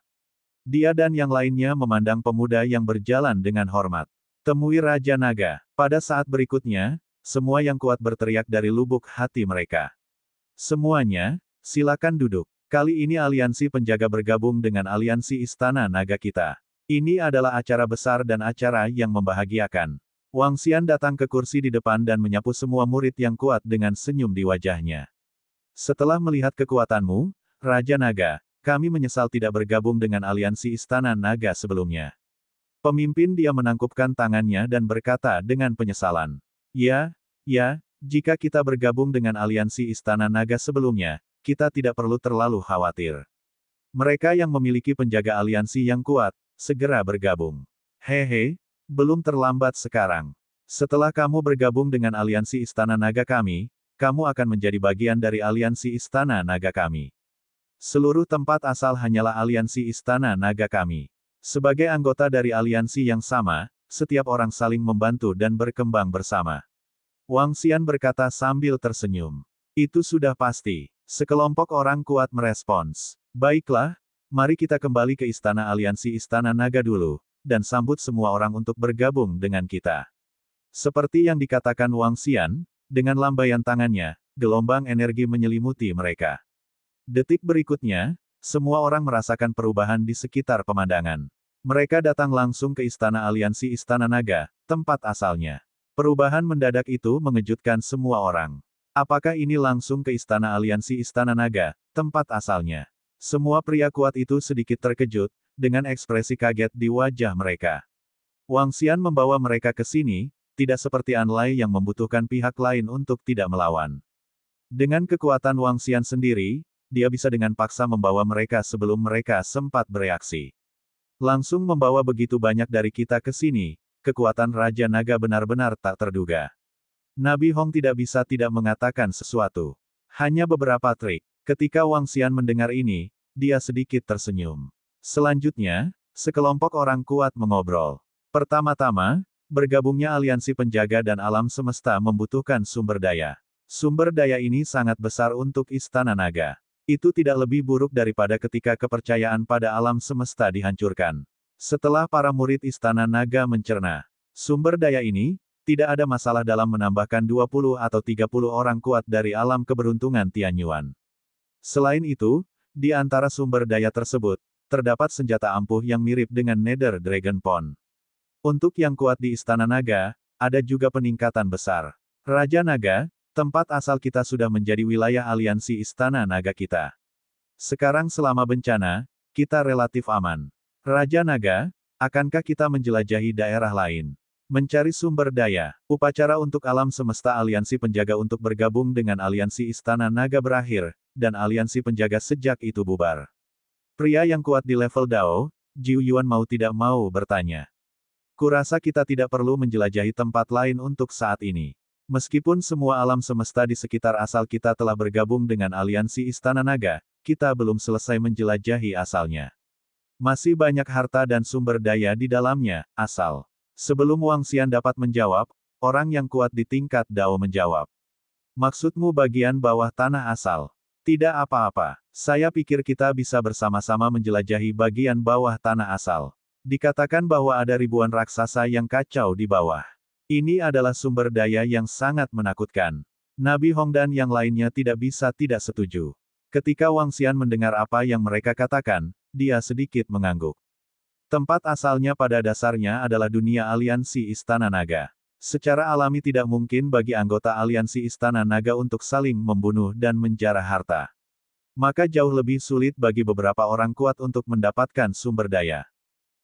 Dia dan yang lainnya memandang pemuda yang berjalan dengan hormat. Temui Raja Naga. Pada saat berikutnya, semua yang kuat berteriak dari lubuk hati mereka. Semuanya, silakan duduk. Kali ini aliansi penjaga bergabung dengan aliansi Istana Naga kita. Ini adalah acara besar dan acara yang membahagiakan. Wang Xian datang ke kursi di depan dan menyapu semua murid yang kuat dengan senyum di wajahnya. Setelah melihat kekuatanmu, Raja Naga, kami menyesal tidak bergabung dengan aliansi Istana Naga sebelumnya. Pemimpin dia menangkupkan tangannya dan berkata dengan penyesalan. Ya, jika kita bergabung dengan aliansi Istana Naga sebelumnya, kita tidak perlu terlalu khawatir. Mereka yang memiliki penjaga aliansi yang kuat, segera bergabung. Hehe, belum terlambat sekarang. Setelah kamu bergabung dengan aliansi Istana Naga kami, kamu akan menjadi bagian dari aliansi Istana Naga kami. Seluruh tempat asal hanyalah aliansi Istana Naga kami. Sebagai anggota dari aliansi yang sama, setiap orang saling membantu dan berkembang bersama. Wang Xian berkata sambil tersenyum. Itu sudah pasti. Sekelompok orang kuat merespons. Baiklah, mari kita kembali ke Istana Aliansi Istana Naga dulu, dan sambut semua orang untuk bergabung dengan kita. Seperti yang dikatakan Wang Xian, dengan lambaian tangannya, gelombang energi menyelimuti mereka. Detik berikutnya, semua orang merasakan perubahan di sekitar pemandangan. Mereka datang langsung ke Istana Aliansi Istana Naga, tempat asalnya. Perubahan mendadak itu mengejutkan semua orang. Apakah ini langsung ke Istana Aliansi Istana Naga, tempat asalnya? Semua pria kuat itu sedikit terkejut, dengan ekspresi kaget di wajah mereka. Wang Xian membawa mereka ke sini, tidak seperti An Lai yang membutuhkan pihak lain untuk tidak melawan. Dengan kekuatan Wang Xian sendiri, dia bisa dengan paksa membawa mereka sebelum mereka sempat bereaksi. Langsung membawa begitu banyak dari kita ke sini, kekuatan Raja Naga benar-benar tak terduga. Nabi Hong tidak bisa tidak mengatakan sesuatu. Hanya beberapa trik. Ketika Wang Xian mendengar ini, dia sedikit tersenyum. Selanjutnya, sekelompok orang kuat mengobrol. Pertama-tama, bergabungnya aliansi penjaga dan alam semesta membutuhkan sumber daya. Sumber daya ini sangat besar untuk Istana Naga. Itu tidak lebih buruk daripada ketika kepercayaan pada alam semesta dihancurkan. Setelah para murid Istana Naga mencerna sumber daya ini, tidak ada masalah dalam menambahkan 20 atau 30 orang kuat dari alam keberuntungan Tianyuan. Selain itu, di antara sumber daya tersebut, terdapat senjata ampuh yang mirip dengan Nether Dragon Pond. Untuk yang kuat di Istana Naga, ada juga peningkatan besar. Raja Naga, tempat asal kita sudah menjadi wilayah aliansi Istana Naga kita. Sekarang selama bencana, kita relatif aman. Raja Naga, akankah kita menjelajahi daerah lain? Mencari sumber daya. Upacara untuk alam semesta aliansi penjaga untuk bergabung dengan aliansi Istana Naga berakhir, dan aliansi penjaga sejak itu bubar. Pria yang kuat di level Dao, Jiu Yuan mau tidak mau bertanya. Kurasa kita tidak perlu menjelajahi tempat lain untuk saat ini. Meskipun semua alam semesta di sekitar asal kita telah bergabung dengan aliansi Istana Naga, kita belum selesai menjelajahi asalnya. Masih banyak harta dan sumber daya di dalamnya, asal. Sebelum Wang Xian dapat menjawab, orang yang kuat di tingkat Dao menjawab. Maksudmu bagian bawah tanah asal? Tidak apa-apa. Saya pikir kita bisa bersama-sama menjelajahi bagian bawah tanah asal. Dikatakan bahwa ada ribuan raksasa yang kacau di bawah. Ini adalah sumber daya yang sangat menakutkan. Nabi Hong dan yang lainnya tidak bisa tidak setuju. Ketika Wang Xian mendengar apa yang mereka katakan, dia sedikit mengangguk. Tempat asalnya pada dasarnya adalah dunia aliansi Istana Naga. Secara alami tidak mungkin bagi anggota aliansi Istana Naga untuk saling membunuh dan menjarah harta. Maka jauh lebih sulit bagi beberapa orang kuat untuk mendapatkan sumber daya.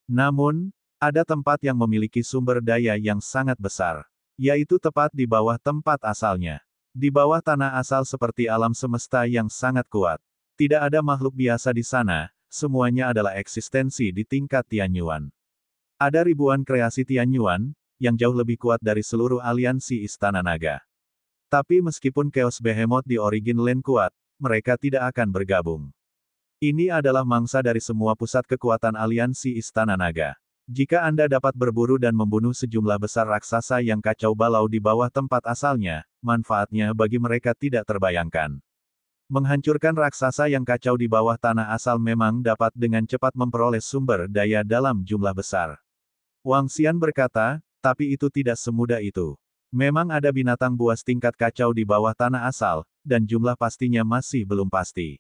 Namun, ada tempat yang memiliki sumber daya yang sangat besar. Yaitu tepat di bawah tempat asalnya. Di bawah tanah asal seperti alam semesta yang sangat kuat. Tidak ada makhluk biasa di sana. Semuanya adalah eksistensi di tingkat Tianyuan. Ada ribuan kreasi Tianyuan, yang jauh lebih kuat dari seluruh aliansi Istana Naga. Tapi meskipun Chaos Behemoth di Origin Land kuat, mereka tidak akan bergabung. Ini adalah mangsa dari semua pusat kekuatan aliansi Istana Naga. Jika Anda dapat berburu dan membunuh sejumlah besar raksasa yang kacau balau di bawah tempat asalnya, manfaatnya bagi mereka tidak terbayangkan. Menghancurkan raksasa yang kacau di bawah tanah asal memang dapat dengan cepat memperoleh sumber daya dalam jumlah besar. Wang Xian berkata, tapi itu tidak semudah itu. Memang ada binatang buas tingkat kacau di bawah tanah asal, dan jumlah pastinya masih belum pasti.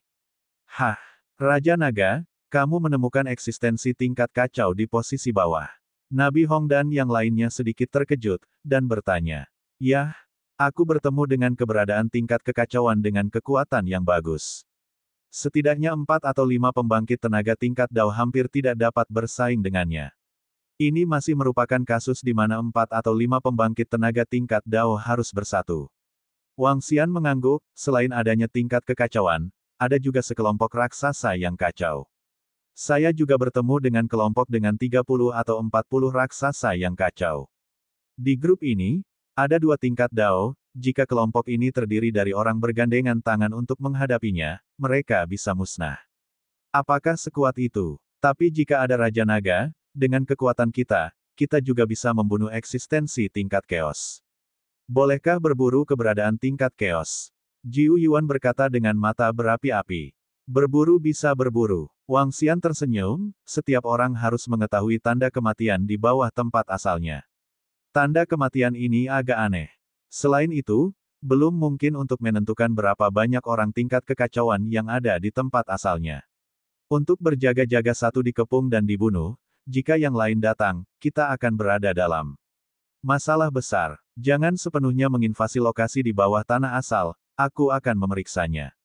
Hah, Raja Naga, kamu menemukan eksistensi tingkat kacau di posisi bawah. Nabi Hong dan yang lainnya sedikit terkejut, dan bertanya. Yah, aku bertemu dengan keberadaan tingkat kekacauan dengan kekuatan yang bagus. Setidaknya 4 atau 5 pembangkit tenaga tingkat Dao hampir tidak dapat bersaing dengannya. Ini masih merupakan kasus di mana 4 atau 5 pembangkit tenaga tingkat Dao harus bersatu. Wang Xian mengangguk, selain adanya tingkat kekacauan, ada juga sekelompok raksasa yang kacau. Saya juga bertemu dengan kelompok dengan 30 atau 40 raksasa yang kacau. Di grup ini, ada 2 tingkat Dao, jika kelompok ini terdiri dari orang bergandengan tangan untuk menghadapinya, mereka bisa musnah. Apakah sekuat itu? Tapi jika ada Raja Naga, dengan kekuatan kita, kita juga bisa membunuh eksistensi tingkat Chaos. Bolehkah berburu keberadaan tingkat Chaos? Jiu Yuan berkata dengan mata berapi-api. Berburu bisa berburu. Wang Xian tersenyum, setiap orang harus mengetahui tanda kematian di bawah tempat asalnya. Tanda kematian ini agak aneh. Selain itu, belum mungkin untuk menentukan berapa banyak orang tingkat kekacauan yang ada di tempat asalnya. Untuk berjaga-jaga satu dikepung dan dibunuh, jika yang lain datang, kita akan berada dalam masalah besar. Jangan sepenuhnya menginvasi lokasi di bawah tanah asal, aku akan memeriksanya.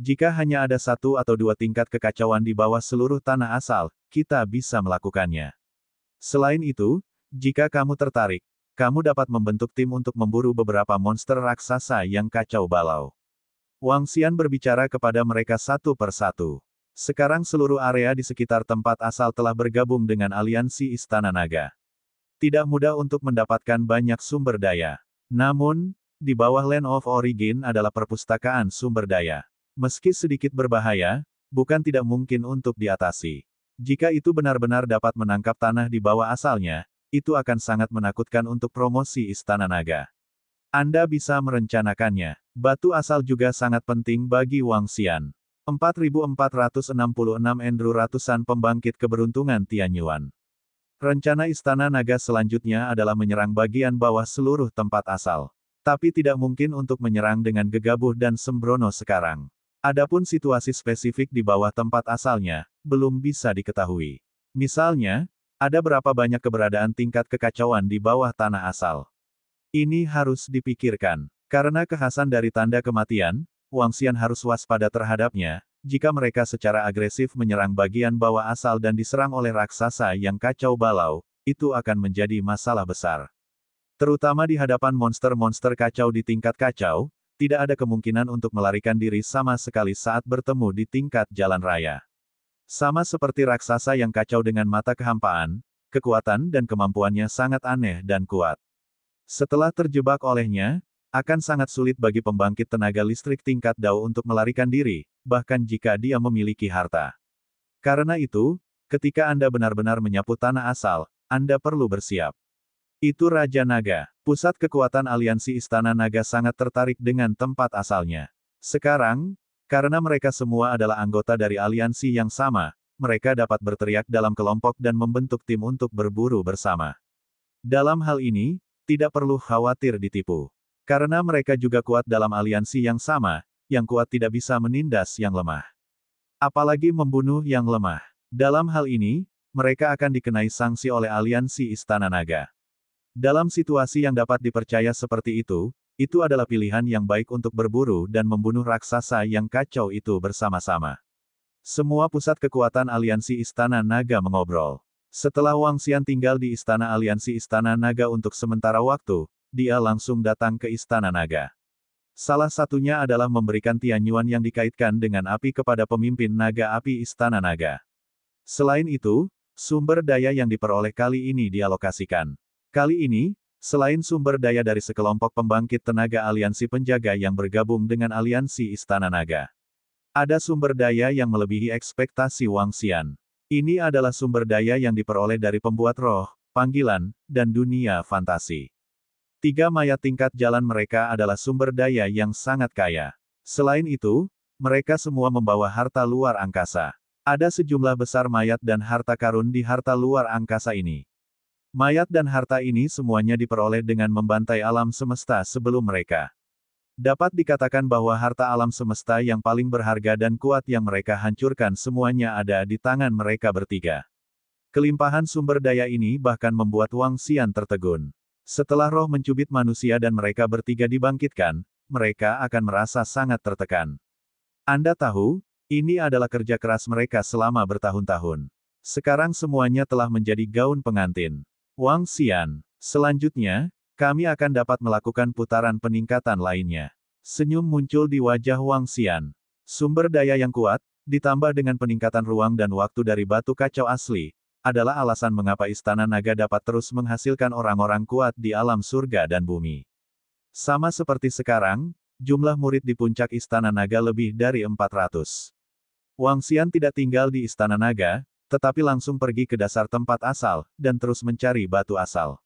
Jika hanya ada satu atau dua tingkat kekacauan di bawah seluruh tanah asal, kita bisa melakukannya. Selain itu, jika kamu tertarik, kamu dapat membentuk tim untuk memburu beberapa monster raksasa yang kacau balau. Wang Xian berbicara kepada mereka satu persatu. Sekarang seluruh area di sekitar tempat asal telah bergabung dengan aliansi Istana Naga. Tidak mudah untuk mendapatkan banyak sumber daya. Namun, di bawah Land of Origin adalah perpustakaan sumber daya. Meski sedikit berbahaya, bukan tidak mungkin untuk diatasi. Jika itu benar-benar dapat menangkap tanah di bawah asalnya, itu akan sangat menakutkan untuk promosi Istana Naga. Anda bisa merencanakannya. Batu asal juga sangat penting bagi Wang Xian. 4466 Andrew ratusan pembangkit keberuntungan Tianyuan. Rencana Istana Naga selanjutnya adalah menyerang bagian bawah seluruh tempat asal. Tapi tidak mungkin untuk menyerang dengan gegabah dan sembrono sekarang. Adapun situasi spesifik di bawah tempat asalnya, belum bisa diketahui. Misalnya, ada berapa banyak keberadaan tingkat kekacauan di bawah tanah asal. Ini harus dipikirkan. Karena kekhasan dari tanda kematian, Wang Xian harus waspada terhadapnya. Jika mereka secara agresif menyerang bagian bawah asal dan diserang oleh raksasa yang kacau balau, itu akan menjadi masalah besar. Terutama di hadapan monster-monster kacau di tingkat kacau, tidak ada kemungkinan untuk melarikan diri sama sekali saat bertemu di tingkat jalan raya. Sama seperti raksasa yang kacau dengan mata kehampaan, kekuatan dan kemampuannya sangat aneh dan kuat. Setelah terjebak olehnya, akan sangat sulit bagi pembangkit tenaga listrik tingkat Dao untuk melarikan diri, bahkan jika dia memiliki harta. Karena itu, ketika Anda benar-benar menyapu tanah asal, Anda perlu bersiap. Itu Raja Naga. Pusat kekuatan aliansi Istana Naga sangat tertarik dengan tempat asalnya. Sekarang, karena mereka semua adalah anggota dari aliansi yang sama, mereka dapat berteriak dalam kelompok dan membentuk tim untuk berburu bersama. Dalam hal ini, tidak perlu khawatir ditipu. Karena mereka juga kuat dalam aliansi yang sama, yang kuat tidak bisa menindas yang lemah. Apalagi membunuh yang lemah. Dalam hal ini, mereka akan dikenai sanksi oleh aliansi Istana Naga. Dalam situasi yang dapat dipercaya seperti itu adalah pilihan yang baik untuk berburu dan membunuh raksasa yang kacau itu bersama-sama. Semua pusat kekuatan aliansi Istana Naga mengobrol. Setelah Wang Xian tinggal di Istana Aliansi Istana Naga untuk sementara waktu, dia langsung datang ke Istana Naga. Salah satunya adalah memberikan Tianyuan yang dikaitkan dengan api kepada pemimpin Naga Api Istana Naga. Selain itu, sumber daya yang diperoleh kali ini dialokasikan. Kali ini, selain sumber daya dari sekelompok pembangkit tenaga aliansi penjaga yang bergabung dengan aliansi Istana Naga, ada sumber daya yang melebihi ekspektasi Wang Xian. Ini adalah sumber daya yang diperoleh dari pembuat roh, panggilan, dan dunia fantasi. 3 mayat tingkat jalan mereka adalah sumber daya yang sangat kaya. Selain itu, mereka semua membawa harta luar angkasa. Ada sejumlah besar mayat dan harta karun di harta luar angkasa ini. Mayat dan harta ini semuanya diperoleh dengan membantai alam semesta sebelum mereka. Dapat dikatakan bahwa harta alam semesta yang paling berharga dan kuat yang mereka hancurkan semuanya ada di tangan mereka bertiga. Kelimpahan sumber daya ini bahkan membuat Wang Xian tertegun. Setelah roh mencubit manusia dan mereka bertiga dibangkitkan, mereka akan merasa sangat tertekan. Anda tahu, ini adalah kerja keras mereka selama bertahun-tahun. Sekarang semuanya telah menjadi gaun pengantin. Wang Xian, selanjutnya, kami akan dapat melakukan putaran peningkatan lainnya. Senyum muncul di wajah Wang Xian. Sumber daya yang kuat, ditambah dengan peningkatan ruang dan waktu dari batu kacau asli, adalah alasan mengapa Istana Naga dapat terus menghasilkan orang-orang kuat di alam surga dan bumi. Sama seperti sekarang, jumlah murid di puncak Istana Naga lebih dari 400. Wang Xian tidak tinggal di Istana Naga, tetapi langsung pergi ke dasar tempat asal, dan terus mencari batu asal.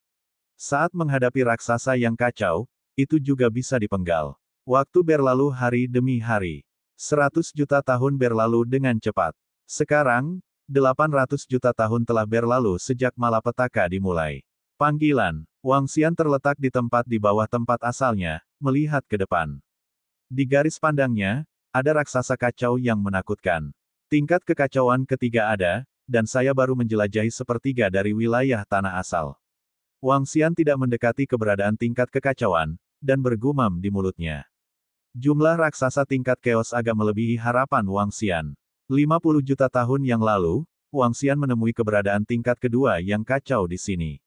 Saat menghadapi raksasa yang kacau, itu juga bisa dipenggal. Waktu berlalu hari demi hari. 100 juta tahun berlalu dengan cepat. Sekarang, 800 juta tahun telah berlalu sejak malapetaka dimulai. Panggilan, Wang Xian terletak di tempat di bawah tempat asalnya, melihat ke depan. Di garis pandangnya, ada raksasa kacau yang menakutkan. Tingkat kekacauan ketiga ada, dan saya baru menjelajahi sepertiga dari wilayah tanah asal. Wang Xian tidak mendekati keberadaan tingkat kekacauan, dan bergumam di mulutnya. Jumlah raksasa tingkat keos agak melebihi harapan Wang Xian. 50 juta tahun yang lalu, Wang Xian menemui keberadaan tingkat kedua yang kacau di sini.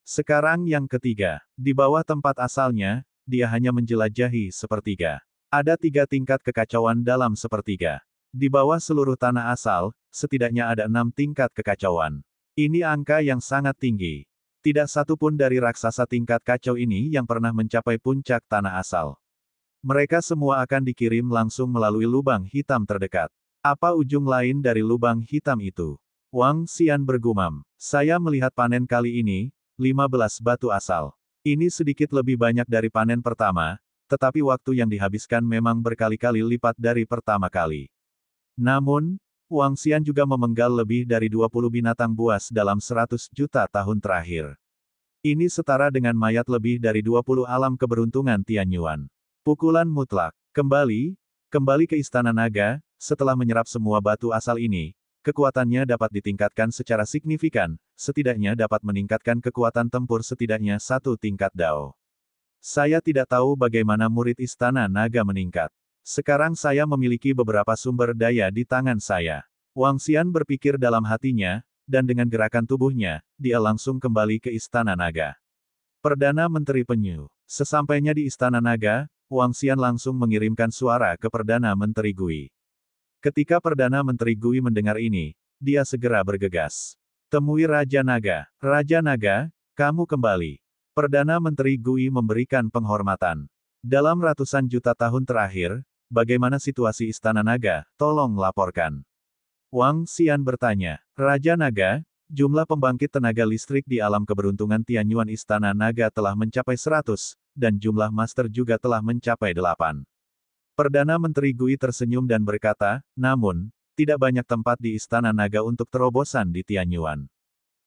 Sekarang yang ketiga, di bawah tempat asalnya, dia hanya menjelajahi sepertiga. Ada 3 tingkat kekacauan dalam sepertiga. Di bawah seluruh tanah asal, setidaknya ada 6 tingkat kekacauan. Ini angka yang sangat tinggi. Tidak satu pun dari raksasa tingkat kacau ini yang pernah mencapai puncak tanah asal. Mereka semua akan dikirim langsung melalui lubang hitam terdekat. Apa ujung lain dari lubang hitam itu? Wang Xian bergumam. Saya melihat panen kali ini, 15 batu asal. Ini sedikit lebih banyak dari panen pertama, tetapi waktu yang dihabiskan memang berkali-kali lipat dari pertama kali. Namun, Wang Xian juga memenggal lebih dari 20 binatang buas dalam 100 juta tahun terakhir. Ini setara dengan mayat lebih dari 20 alam keberuntungan Tianyuan. Pukulan mutlak. Kembali ke Istana Naga, setelah menyerap semua batu asal ini, kekuatannya dapat ditingkatkan secara signifikan, setidaknya dapat meningkatkan kekuatan tempur setidaknya 1 tingkat Dao. Saya tidak tahu bagaimana murid Istana Naga meningkat. Sekarang saya memiliki beberapa sumber daya di tangan saya. Wang Xian berpikir dalam hatinya, dan dengan gerakan tubuhnya, dia langsung kembali ke Istana Naga. Perdana Menteri Penyu. Sesampainya di Istana Naga, Wang Xian langsung mengirimkan suara ke Perdana Menteri Gui. Ketika Perdana Menteri Gui mendengar ini, dia segera bergegas. Temui Raja Naga. Raja Naga, kamu kembali. Perdana Menteri Gui memberikan penghormatan. Dalam ratusan juta tahun terakhir, bagaimana situasi Istana Naga, tolong laporkan. Wang Xian bertanya. Raja Naga, jumlah pembangkit tenaga listrik di alam keberuntungan Tianyuan Istana Naga telah mencapai 100, dan jumlah master juga telah mencapai 8. Perdana Menteri Gui tersenyum dan berkata, namun, tidak banyak tempat di Istana Naga untuk terobosan di Tianyuan.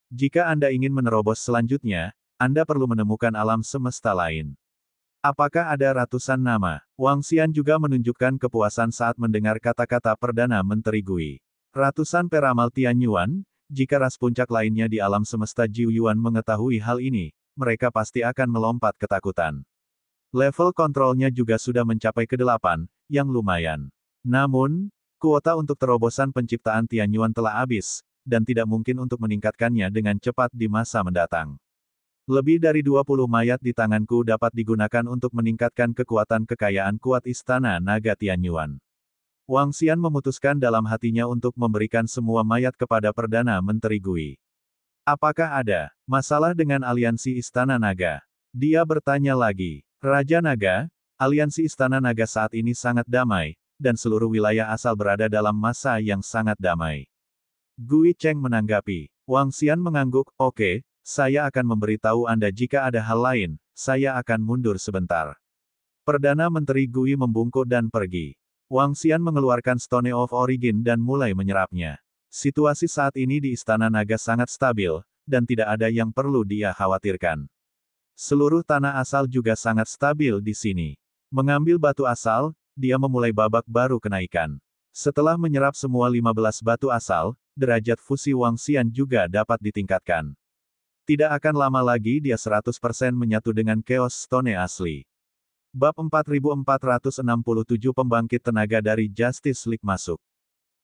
Jika Anda ingin menerobos selanjutnya, Anda perlu menemukan alam semesta lain. Apakah ada ratusan nama? Wang Xian juga menunjukkan kepuasan saat mendengar kata-kata Perdana Menteri Gui. Ratusan peramal Tianyuan, jika ras puncak lainnya di alam semesta Jiuyuan mengetahui hal ini, mereka pasti akan melompat ketakutan. Level kontrolnya juga sudah mencapai ke-8, yang lumayan. Namun, kuota untuk terobosan penciptaan Tianyuan telah habis, dan tidak mungkin untuk meningkatkannya dengan cepat di masa mendatang. Lebih dari 20 mayat di tanganku dapat digunakan untuk meningkatkan kekuatan kekayaan kuat Istana Naga Tianyuan. Wang Xian memutuskan dalam hatinya untuk memberikan semua mayat kepada Perdana Menteri Gui. Apakah ada masalah dengan aliansi Istana Naga? Dia bertanya lagi. Raja Naga, aliansi Istana Naga saat ini sangat damai, dan seluruh wilayah asal berada dalam masa yang sangat damai. Gui Cheng menanggapi. Wang Xian mengangguk, oke. Saya akan memberitahu Anda jika ada hal lain, saya akan mundur sebentar. Perdana Menteri Gui membungkuk dan pergi. Wang Xian mengeluarkan Stone of Origin dan mulai menyerapnya. Situasi saat ini di Istana Naga sangat stabil, dan tidak ada yang perlu dia khawatirkan. Seluruh tanah asal juga sangat stabil di sini. Mengambil batu asal, dia memulai babak baru kenaikan. Setelah menyerap semua 15 batu asal, derajat fusi Wang Xian juga dapat ditingkatkan. Tidak akan lama lagi dia 100% menyatu dengan Chaos Stone asli. Bab 4467 Pembangkit tenaga dari Justice League masuk.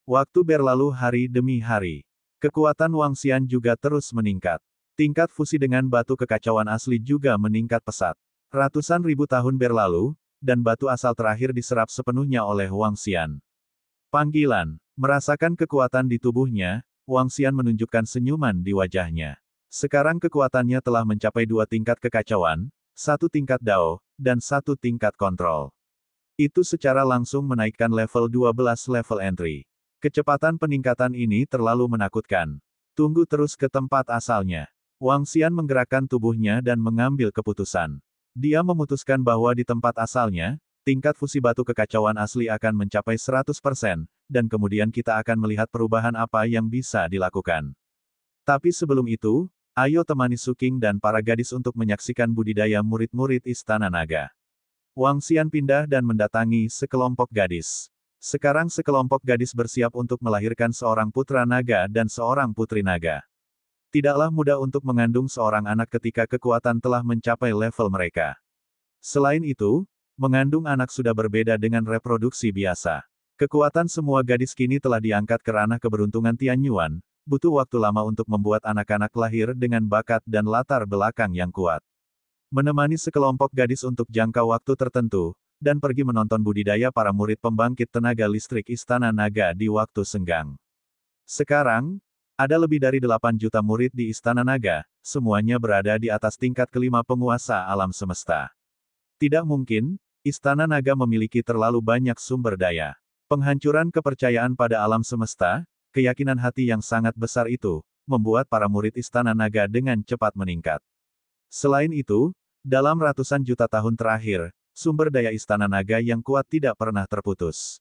Waktu berlalu hari demi hari. Kekuatan Wang Xian juga terus meningkat. Tingkat fusi dengan batu kekacauan asli juga meningkat pesat. Ratusan ribu tahun berlalu, dan batu asal terakhir diserap sepenuhnya oleh Wang Xian. Panggilan. Merasakan kekuatan di tubuhnya, Wang Xian menunjukkan senyuman di wajahnya. Sekarang kekuatannya telah mencapai 2 tingkat kekacauan, 1 tingkat Dao, dan 1 tingkat kontrol. Itu secara langsung menaikkan level 12 level entry. Kecepatan peningkatan ini terlalu menakutkan. Tunggu terus ke tempat asalnya. Wang Xian menggerakkan tubuhnya dan mengambil keputusan. Dia memutuskan bahwa di tempat asalnya, tingkat fusi batu kekacauan asli akan mencapai 100%, dan kemudian kita akan melihat perubahan apa yang bisa dilakukan. Tapi sebelum itu, ayo temani Su Qing dan para gadis untuk menyaksikan budidaya murid-murid Istana Naga. Wang Xian pindah dan mendatangi sekelompok gadis. Sekarang sekelompok gadis bersiap untuk melahirkan seorang putra naga dan seorang putri naga. Tidaklah mudah untuk mengandung seorang anak ketika kekuatan telah mencapai level mereka. Selain itu, mengandung anak sudah berbeda dengan reproduksi biasa. Kekuatan semua gadis kini telah diangkat ke ranah keberuntungan Tianyuan, butuh waktu lama untuk membuat anak-anak lahir dengan bakat dan latar belakang yang kuat. Menemani sekelompok gadis untuk jangka waktu tertentu, dan pergi menonton budidaya para murid pembangkit tenaga listrik Istana Naga di waktu senggang. Sekarang, ada lebih dari 8 juta murid di Istana Naga, semuanya berada di atas tingkat kelima penguasa alam semesta. Tidak mungkin, Istana Naga memiliki terlalu banyak sumber daya. Penghancuran kepercayaan pada alam semesta, keyakinan hati yang sangat besar itu, membuat para murid Istana Naga dengan cepat meningkat. Selain itu, dalam ratusan juta tahun terakhir, sumber daya Istana Naga yang kuat tidak pernah terputus.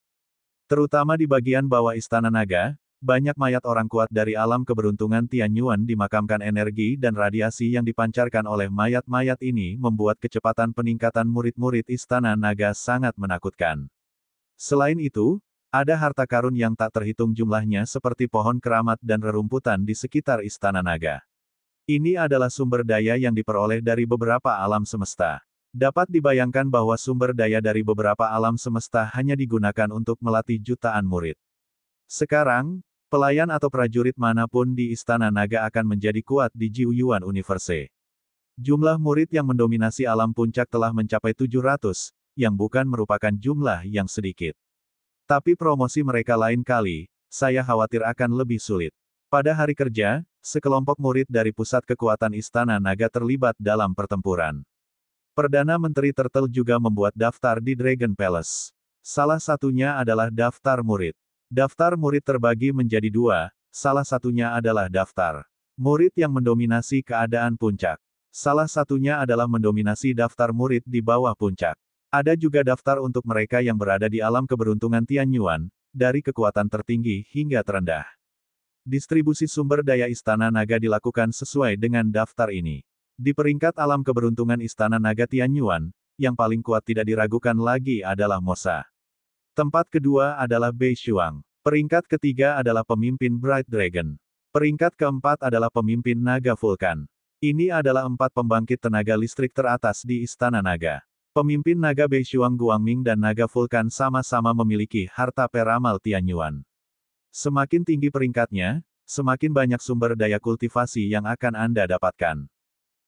Terutama di bagian bawah Istana Naga, banyak mayat orang kuat dari alam keberuntungan Tianyuan dimakamkan. Energi dan radiasi yang dipancarkan oleh mayat-mayat ini membuat kecepatan peningkatan murid-murid Istana Naga sangat menakutkan. Selain itu, ada harta karun yang tak terhitung jumlahnya seperti pohon keramat dan rerumputan di sekitar Istana Naga. Ini adalah sumber daya yang diperoleh dari beberapa alam semesta. Dapat dibayangkan bahwa sumber daya dari beberapa alam semesta hanya digunakan untuk melatih jutaan murid. Sekarang, pelayan atau prajurit manapun di Istana Naga akan menjadi kuat di Jiuyuan Universe. Jumlah murid yang mendominasi alam puncak telah mencapai 700, yang bukan merupakan jumlah yang sedikit. Tapi promosi mereka lain kali, saya khawatir akan lebih sulit. Pada hari kerja, sekelompok murid dari pusat kekuatan Istana Naga terlibat dalam pertempuran. Perdana Menteri Turtle juga membuat daftar di Dragon Palace. Salah satunya adalah daftar murid. Daftar murid terbagi menjadi dua, salah satunya adalah daftar murid yang mendominasi keadaan puncak. Salah satunya adalah mendominasi daftar murid di bawah puncak. Ada juga daftar untuk mereka yang berada di alam keberuntungan Tianyuan, dari kekuatan tertinggi hingga terendah. Distribusi sumber daya Istana Naga dilakukan sesuai dengan daftar ini. Di peringkat alam keberuntungan Istana Naga Tianyuan, yang paling kuat tidak diragukan lagi adalah Mosa. Tempat kedua adalah Bei Shuang. Peringkat ketiga adalah pemimpin Bright Dragon. Peringkat keempat adalah pemimpin Naga Vulkan. Ini adalah 4 pembangkit tenaga listrik teratas di Istana Naga. Pemimpin Naga Bei Shuang Guangming dan Naga Vulkan sama-sama memiliki harta peramal Tianyuan. Semakin tinggi peringkatnya, semakin banyak sumber daya kultivasi yang akan Anda dapatkan.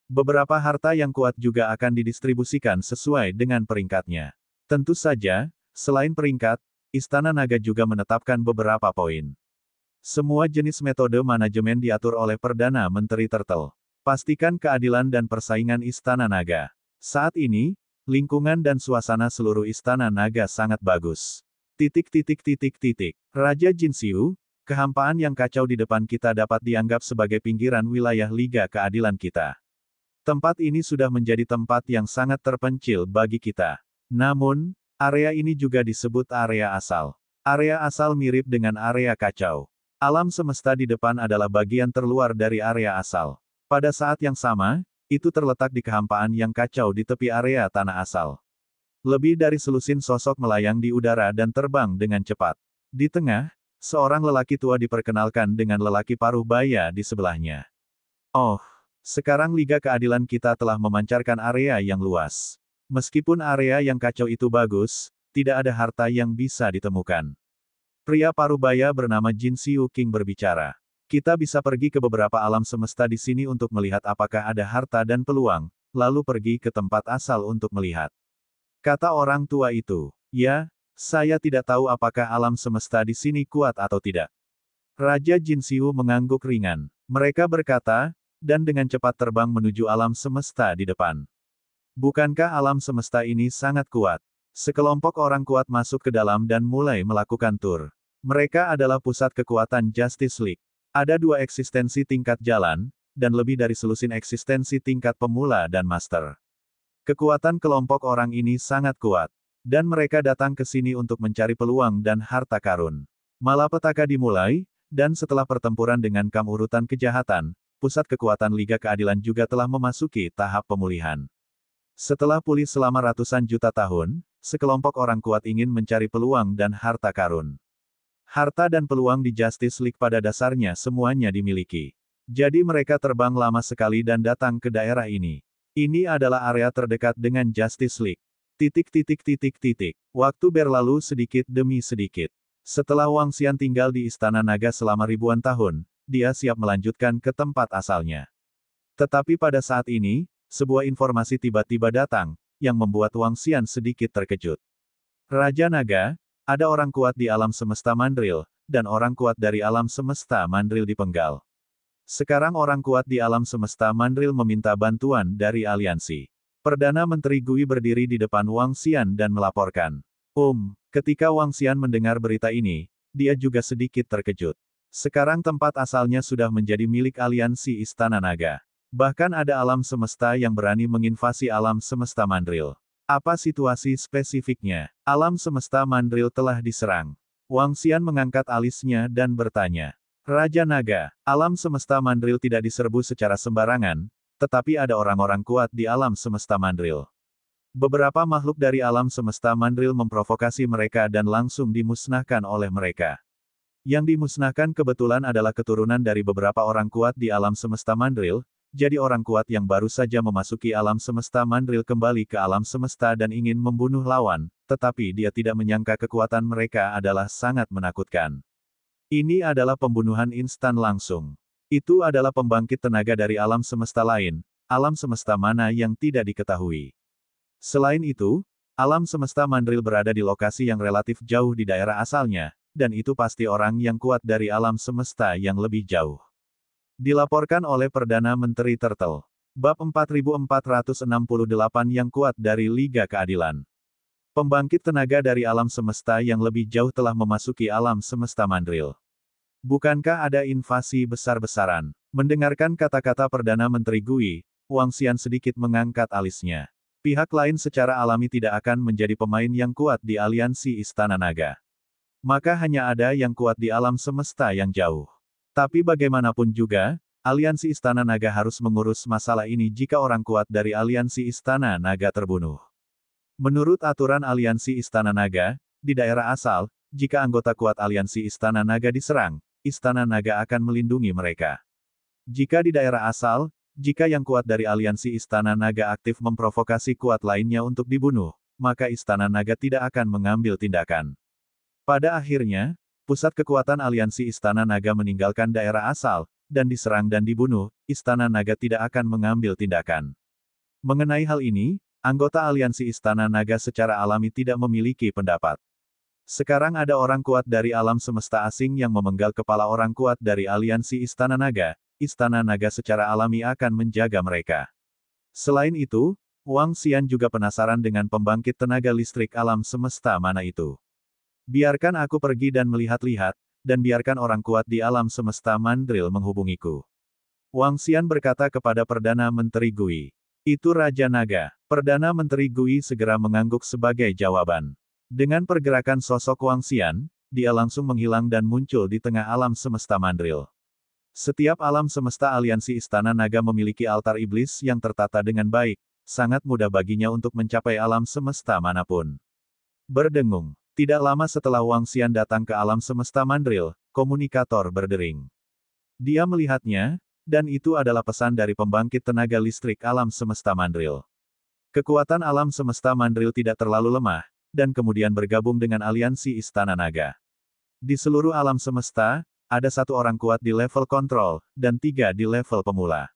Beberapa harta yang kuat juga akan didistribusikan sesuai dengan peringkatnya. Tentu saja, selain peringkat, Istana Naga juga menetapkan beberapa poin. Semua jenis metode manajemen diatur oleh Perdana Menteri Turtle. Pastikan keadilan dan persaingan Istana Naga. Saat ini, lingkungan dan suasana seluruh Istana Naga sangat bagus. Raja Jinxiu, kehampaan yang kacau di depan kita dapat dianggap sebagai pinggiran wilayah Liga Keadilan kita. Tempat ini sudah menjadi tempat yang sangat terpencil bagi kita. Namun, area ini juga disebut area asal. Area asal mirip dengan area kacau. Alam semesta di depan adalah bagian terluar dari area asal. Pada saat yang sama, itu terletak di kehampaan yang kacau di tepi area tanah asal. Lebih dari selusin sosok melayang di udara dan terbang dengan cepat. Di tengah, seorang lelaki tua diperkenalkan dengan lelaki paruh baya di sebelahnya. Oh, sekarang Liga Keadilan kita telah memancarkan area yang luas. Meskipun area yang kacau itu bagus, tidak ada harta yang bisa ditemukan. Pria parubaya bernama Jin Xiu King berbicara. Kita bisa pergi ke beberapa alam semesta di sini untuk melihat apakah ada harta dan peluang, lalu pergi ke tempat asal untuk melihat. Kata orang tua itu, ya, saya tidak tahu apakah alam semesta di sini kuat atau tidak. Raja Jin Xiu mengangguk ringan. Mereka berkata, dan dengan cepat terbang menuju alam semesta di depan. Bukankah alam semesta ini sangat kuat? Sekelompok orang kuat masuk ke dalam dan mulai melakukan tur. Mereka adalah pusat kekuatan Justice League. Ada 2 eksistensi tingkat jalan, dan lebih dari selusin eksistensi tingkat pemula dan master. Kekuatan kelompok orang ini sangat kuat. Dan mereka datang ke sini untuk mencari peluang dan harta karun. Malapetaka dimulai, dan setelah pertempuran dengan kam urutan kejahatan, pusat kekuatan Liga Keadilan juga telah memasuki tahap pemulihan. Setelah pulih selama ratusan juta tahun, sekelompok orang kuat ingin mencari peluang dan harta karun. Harta dan peluang di Justice League pada dasarnya semuanya dimiliki. Jadi mereka terbang lama sekali dan datang ke daerah ini. Ini adalah area terdekat dengan Justice League. Waktu berlalu sedikit demi sedikit. Setelah Wang Xian tinggal di Istana Naga selama ribuan tahun, dia siap melanjutkan ke tempat asalnya. Tetapi pada saat ini, sebuah informasi tiba-tiba datang, yang membuat Wang Xian sedikit terkejut. Raja Naga, ada orang kuat di alam semesta Mandril, dan orang kuat dari alam semesta Mandril dipenggal. Sekarang orang kuat di alam semesta Mandril meminta bantuan dari aliansi. Perdana Menteri Gui berdiri di depan Wang Xian dan melaporkan. Ketika Wang Xian mendengar berita ini, dia juga sedikit terkejut. Sekarang tempat asalnya sudah menjadi milik aliansi Istana Naga. Bahkan ada alam semesta yang berani menginvasi alam semesta Mandril. Apa situasi spesifiknya? Alam semesta Mandril telah diserang. Wang Xian mengangkat alisnya dan bertanya. Raja Naga, alam semesta Mandril tidak diserbu secara sembarangan, tetapi ada orang-orang kuat di alam semesta Mandril. Beberapa makhluk dari alam semesta Mandril memprovokasi mereka dan langsung dimusnahkan oleh mereka. Yang dimusnahkan kebetulan adalah keturunan dari beberapa orang kuat di alam semesta Mandril, jadi orang kuat yang baru saja memasuki alam semesta Mandril kembali ke alam semesta dan ingin membunuh lawan, tetapi dia tidak menyangka kekuatan mereka adalah sangat menakutkan. Ini adalah pembunuhan instan langsung. Itu adalah pembangkit tenaga dari alam semesta lain, alam semesta mana yang tidak diketahui. Selain itu, alam semesta Mandril berada di lokasi yang relatif jauh di daerah asalnya, dan itu pasti orang yang kuat dari alam semesta yang lebih jauh. Dilaporkan oleh Perdana Menteri Turtle. Bab 4468 yang kuat dari Liga Keadilan. Pembangkit tenaga dari alam semesta yang lebih jauh telah memasuki alam semesta Mandril. Bukankah ada invasi besar-besaran? Mendengarkan kata-kata Perdana Menteri Gui, Wang Xian sedikit mengangkat alisnya. Pihak lain secara alami tidak akan menjadi pemain yang kuat di aliansi Istana Naga. Maka hanya ada yang kuat di alam semesta yang jauh. Tapi bagaimanapun juga, aliansi Istana Naga harus mengurus masalah ini jika orang kuat dari aliansi Istana Naga terbunuh. Menurut aturan aliansi Istana Naga, di daerah asal, jika anggota kuat aliansi Istana Naga diserang, Istana Naga akan melindungi mereka. Jika di daerah asal, jika yang kuat dari aliansi Istana Naga aktif memprovokasi kuat lainnya untuk dibunuh, maka Istana Naga tidak akan mengambil tindakan. Pada akhirnya, pusat kekuatan aliansi Istana Naga meninggalkan daerah asal, dan diserang dan dibunuh, Istana Naga tidak akan mengambil tindakan. Mengenai hal ini, anggota aliansi Istana Naga secara alami tidak memiliki pendapat. Sekarang ada orang kuat dari alam semesta asing yang memenggal kepala orang kuat dari aliansi Istana Naga. Istana Naga secara alami akan menjaga mereka. Selain itu, Wang Xian juga penasaran dengan pembangkit tenaga listrik alam semesta mana itu. Biarkan aku pergi dan melihat-lihat, dan biarkan orang kuat di alam semesta Mandril menghubungiku. Wang Xian berkata kepada Perdana Menteri Gui. Itu Raja Naga. Perdana Menteri Gui segera mengangguk sebagai jawaban. Dengan pergerakan sosok Wang Xian, dia langsung menghilang dan muncul di tengah alam semesta Mandril. Setiap alam semesta aliansi Istana Naga memiliki altar iblis yang tertata dengan baik, sangat mudah baginya untuk mencapai alam semesta manapun. Berdengung. Tidak lama setelah Wang Xian datang ke alam semesta Mandril, komunikator berdering. Dia melihatnya, dan itu adalah pesan dari pembangkit tenaga listrik alam semesta Mandril. Kekuatan alam semesta Mandril tidak terlalu lemah, dan kemudian bergabung dengan aliansi Istana Naga. Di seluruh alam semesta, ada satu orang kuat di level kontrol, dan 3 di level pemula.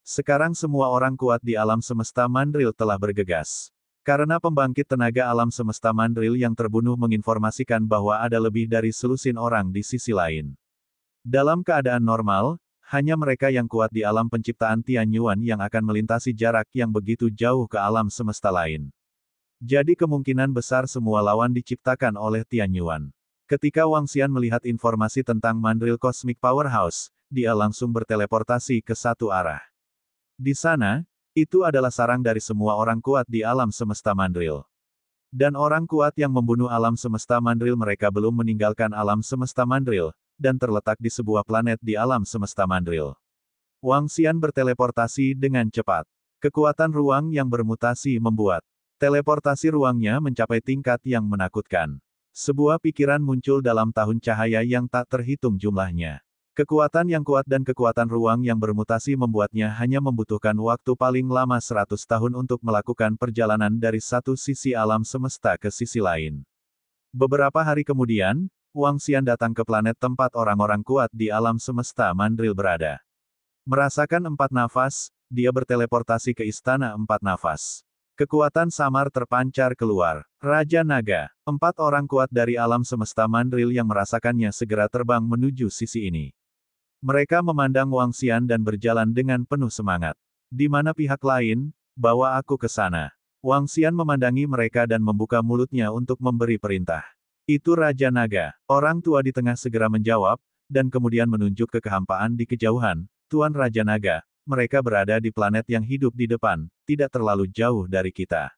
Sekarang semua orang kuat di alam semesta Mandril telah bergegas. Karena pembangkit tenaga alam semesta Mandril yang terbunuh menginformasikan bahwa ada lebih dari selusin orang di sisi lain. Dalam keadaan normal, hanya mereka yang kuat di alam penciptaan Tianyuan yang akan melintasi jarak yang begitu jauh ke alam semesta lain. Jadi kemungkinan besar semua lawan diciptakan oleh Tianyuan. Ketika Wang Xian melihat informasi tentang Mandril Cosmic Powerhouse, dia langsung berteleportasi ke satu arah. Di sana, itu adalah sarang dari semua orang kuat di alam semesta Mandril. Dan orang kuat yang membunuh alam semesta Mandril mereka belum meninggalkan alam semesta Mandril, dan terletak di sebuah planet di alam semesta Mandril. Wang Xian berteleportasi dengan cepat. Kekuatan ruang yang bermutasi membuat teleportasi ruangnya mencapai tingkat yang menakutkan. Sebuah pikiran muncul dalam tahun cahaya yang tak terhitung jumlahnya. Kekuatan yang kuat dan kekuatan ruang yang bermutasi membuatnya hanya membutuhkan waktu paling lama 100 tahun untuk melakukan perjalanan dari satu sisi alam semesta ke sisi lain. Beberapa hari kemudian, Wang Xian datang ke planet tempat orang-orang kuat di alam semesta Mandril berada. Merasakan 4 nafas, dia berteleportasi ke istana 4 nafas. Kekuatan samar terpancar keluar. Raja Naga, 4 orang kuat dari alam semesta Mandril yang merasakannya segera terbang menuju sisi ini. Mereka memandang Wang Xian dan berjalan dengan penuh semangat. Di mana pihak lain? Bawa aku ke sana. Wang Xian memandangi mereka dan membuka mulutnya untuk memberi perintah. Itu Raja Naga. Orang tua di tengah segera menjawab, dan kemudian menunjuk ke kehampaan di kejauhan. Tuan Raja Naga, mereka berada di planet yang hidup di depan, tidak terlalu jauh dari kita.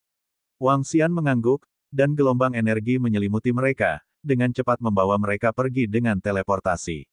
Wang Xian mengangguk, dan gelombang energi menyelimuti mereka, dengan cepat membawa mereka pergi dengan teleportasi.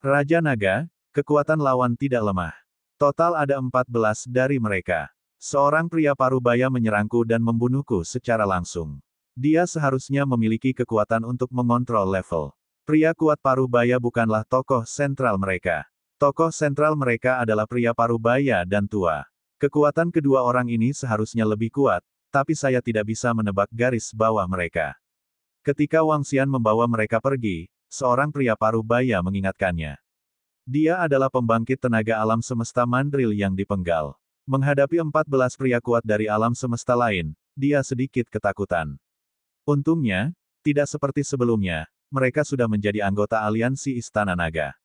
Raja Naga, kekuatan lawan tidak lemah. Total ada 14 dari mereka. Seorang pria parubaya menyerangku dan membunuhku secara langsung. Dia seharusnya memiliki kekuatan untuk mengontrol level. Pria kuat parubaya bukanlah tokoh sentral mereka. Tokoh sentral mereka adalah pria parubaya dan tua. Kekuatan kedua orang ini seharusnya lebih kuat, tapi saya tidak bisa menebak garis bawah mereka. Ketika Wang Xian membawa mereka pergi, seorang pria parubaya mengingatkannya. Dia adalah pembangkit tenaga alam semesta Mandril yang dipenggal. Menghadapi 14 pria kuat dari alam semesta lain, dia sedikit ketakutan. Untungnya, tidak seperti sebelumnya, mereka sudah menjadi anggota aliansi Istana Naga.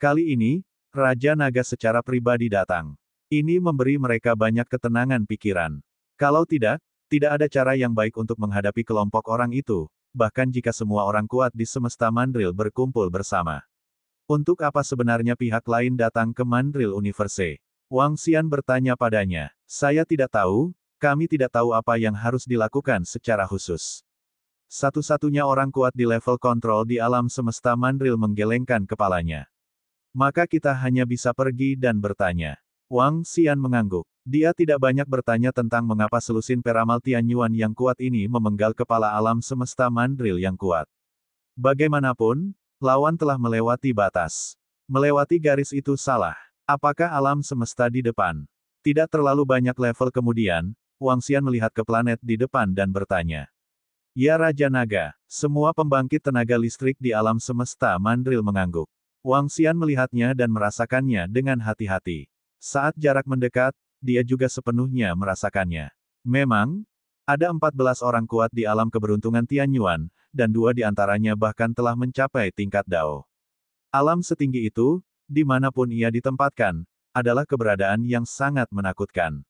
Kali ini, Raja Naga secara pribadi datang. Ini memberi mereka banyak ketenangan pikiran. Kalau tidak ada cara yang baik untuk menghadapi kelompok orang itu, bahkan jika semua orang kuat di semesta Mandril berkumpul bersama. Untuk apa sebenarnya pihak lain datang ke Mandril Universe? Wang Xian bertanya padanya. Saya tidak tahu, kami tidak tahu apa yang harus dilakukan secara khusus. Satu-satunya orang kuat di level kontrol di alam semesta Mandril menggelengkan kepalanya. Maka kita hanya bisa pergi dan bertanya. Wang Xian mengangguk. Dia tidak banyak bertanya tentang mengapa selusin peramal Tianyuan yang kuat ini memenggal kepala alam semesta Mandril yang kuat. Bagaimanapun, lawan telah melewati batas. Melewati garis itu salah. Apakah alam semesta di depan? Tidak terlalu banyak level kemudian, Wang Xian melihat ke planet di depan dan bertanya. Ya Raja Naga, semua pembangkit tenaga listrik di alam semesta Mandril mengangguk. Wang Xian melihatnya dan merasakannya dengan hati-hati. Saat jarak mendekat, dia juga sepenuhnya merasakannya. Memang, ada 14 orang kuat di alam keberuntungan Tianyuan, dan 2 di antaranya bahkan telah mencapai tingkat Dao. Alam setinggi itu, dimanapun ia ditempatkan, adalah keberadaan yang sangat menakutkan.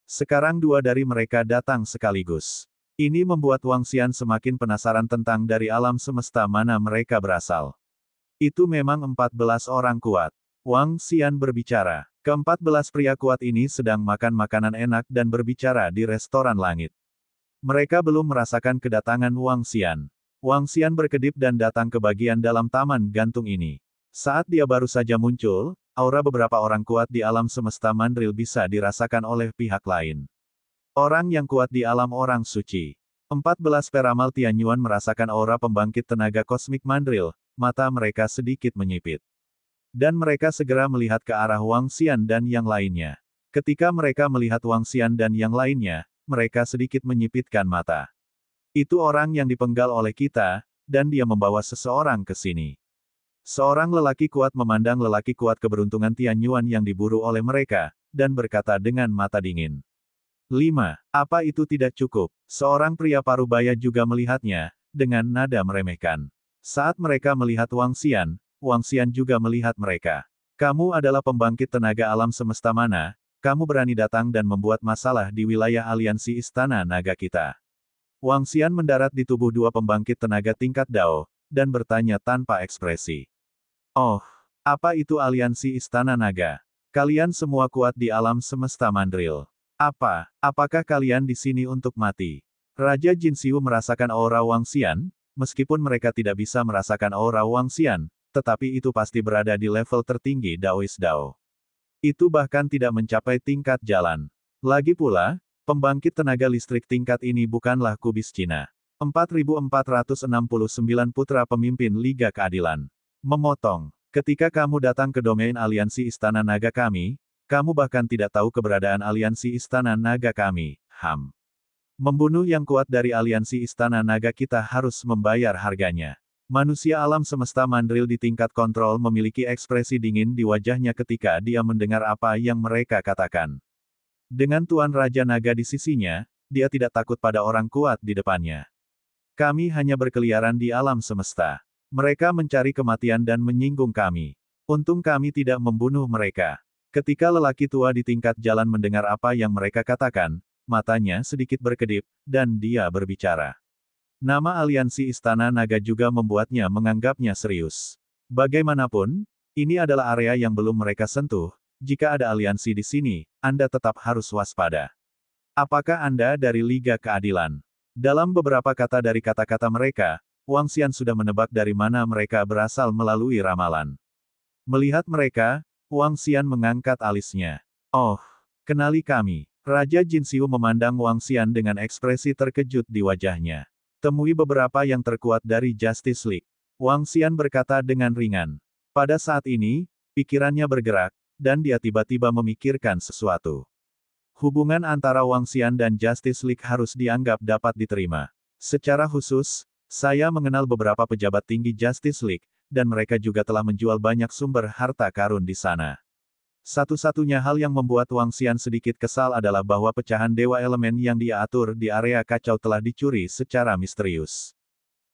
Sekarang 2 dari mereka datang sekaligus. Ini membuat Wang Xian semakin penasaran tentang dari alam semesta mana mereka berasal. Itu memang 14 orang kuat. Wang Xian berbicara. Ke-14 pria kuat ini sedang makan makanan enak dan berbicara di restoran langit. Mereka belum merasakan kedatangan Wang Xian. Wang Xian berkedip dan datang ke bagian dalam taman gantung ini. Saat dia baru saja muncul, aura beberapa orang kuat di alam semesta Mandril bisa dirasakan oleh pihak lain. Orang yang kuat di alam orang suci. 14 peramal Tianyuan merasakan aura pembangkit tenaga kosmik Mandril, mata mereka sedikit menyipit. Dan mereka segera melihat ke arah Wang Xian dan yang lainnya. Ketika mereka melihat Wang Xian dan yang lainnya, mereka sedikit menyipitkan mata. Itu orang yang dipenggal oleh kita, dan dia membawa seseorang ke sini. Seorang lelaki kuat memandang lelaki kuat keberuntungan Tianyuan yang diburu oleh mereka, dan berkata dengan mata dingin. 5. Apa itu tidak cukup? Seorang pria parubaya juga melihatnya, dengan nada meremehkan. Saat mereka melihat Wang Xian juga melihat mereka. Kamu adalah pembangkit tenaga alam semesta mana? Kamu berani datang dan membuat masalah di wilayah aliansi Istana Naga kita. Wang Xian mendarat di tubuh 2 pembangkit tenaga tingkat Dao, dan bertanya tanpa ekspresi. Oh, apa itu aliansi Istana Naga? Kalian semua kuat di alam semesta Mandril. Apakah kalian di sini untuk mati? Raja Jinxiu merasakan aura Wang Xian, meskipun mereka tidak bisa merasakan aura Wang Xian, tetapi itu pasti berada di level tertinggi Daois Dao. Itu bahkan tidak mencapai tingkat jalan. Lagi pula, pembangkit tenaga listrik tingkat ini bukanlah kubis Cina. 4469 putra pemimpin Liga Keadilan. Memotong. Ketika kamu datang ke domain aliansi Istana Naga kami, kamu bahkan tidak tahu keberadaan aliansi Istana Naga kami. Membunuh yang kuat dari aliansi Istana Naga kita harus membayar harganya. Manusia alam semesta mandril di tingkat kontrol memiliki ekspresi dingin di wajahnya ketika dia mendengar apa yang mereka katakan. Dengan Tuan Raja Naga di sisinya, dia tidak takut pada orang kuat di depannya. Kami hanya berkeliaran di alam semesta. Mereka mencari kematian dan menyinggung kami. Untung kami tidak membunuh mereka. Ketika lelaki tua di tingkat jalan mendengar apa yang mereka katakan, matanya sedikit berkedip, dan dia berbicara. Nama aliansi Istana Naga juga membuatnya menganggapnya serius. Bagaimanapun, ini adalah area yang belum mereka sentuh. Jika ada aliansi di sini, Anda tetap harus waspada. Apakah Anda dari Liga Keadilan? Dalam beberapa kata dari kata-kata mereka, Wang Xian sudah menebak dari mana mereka berasal melalui ramalan. Melihat mereka, Wang Xian mengangkat alisnya. Oh, kenali kami. Raja Jinxiu memandang Wang Xian dengan ekspresi terkejut di wajahnya. Temui beberapa yang terkuat dari Justice League. Wang Xian berkata dengan ringan. Pada saat ini, pikirannya bergerak, dan dia tiba-tiba memikirkan sesuatu. Hubungan antara Wang Xian dan Justice League harus dianggap dapat diterima. Secara khusus, saya mengenal beberapa pejabat tinggi Justice League, dan mereka juga telah menjual banyak sumber harta karun di sana. Satu-satunya hal yang membuat Wang Xian sedikit kesal adalah bahwa pecahan Dewa Elemen yang dia atur di area kacau telah dicuri secara misterius.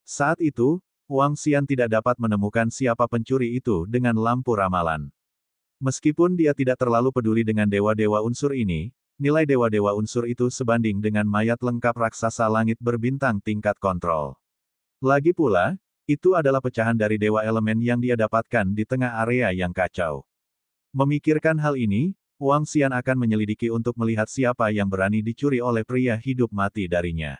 Saat itu, Wang Xian tidak dapat menemukan siapa pencuri itu dengan lampu ramalan. Meskipun dia tidak terlalu peduli dengan dewa-dewa unsur ini, nilai dewa-dewa unsur itu sebanding dengan mayat lengkap raksasa langit berbintang tingkat kontrol. Lagi pula, itu adalah pecahan dari Dewa Elemen yang dia dapatkan di tengah area yang kacau. Memikirkan hal ini, Wang Xian akan menyelidiki untuk melihat siapa yang berani dicuri oleh pria hidup mati darinya.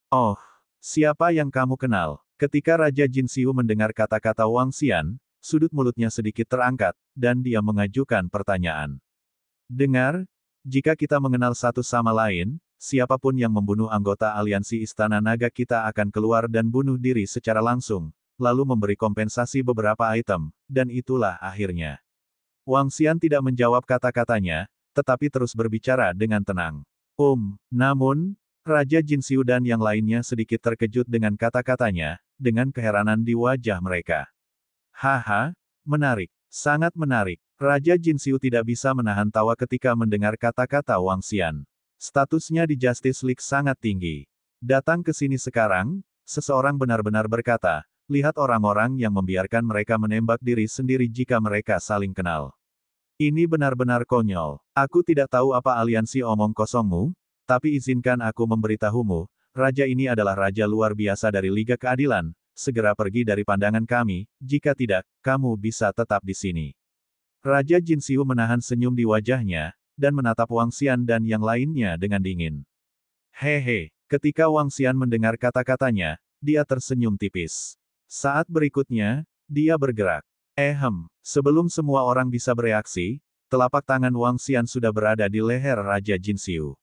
Oh, siapa yang kamu kenal? Ketika Raja Jinxiu mendengar kata-kata Wang Xian, sudut mulutnya sedikit terangkat, dan dia mengajukan pertanyaan. Dengar, jika kita mengenal satu sama lain, siapapun yang membunuh anggota aliansi Istana Naga kita akan keluar dan bunuh diri secara langsung, lalu memberi kompensasi beberapa item, dan itulah akhirnya. Wang Xian tidak menjawab kata-katanya, tetapi terus berbicara dengan tenang. Namun, Raja Jinxiu dan yang lainnya sedikit terkejut dengan kata-katanya, dengan keheranan di wajah mereka. Haha, menarik, sangat menarik. Raja Jinxiu tidak bisa menahan tawa ketika mendengar kata-kata Wang Xian. Statusnya di Justice League sangat tinggi. Datang ke sini sekarang, seseorang benar-benar berkata, lihat orang-orang yang membiarkan mereka menembak diri sendiri jika mereka saling kenal. Ini benar-benar konyol. Aku tidak tahu apa aliansi omong kosongmu, tapi izinkan aku memberitahumu, raja ini adalah raja luar biasa dari Liga Keadilan, segera pergi dari pandangan kami, jika tidak, kamu bisa tetap di sini. Raja Jinxiu menahan senyum di wajahnya, dan menatap Wang Xian dan yang lainnya dengan dingin. Hehe, ketika Wang Xian mendengar kata-katanya, dia tersenyum tipis. Saat berikutnya, dia bergerak. Sebelum semua orang bisa bereaksi, telapak tangan Wang Xian sudah berada di leher Raja Jinxiu.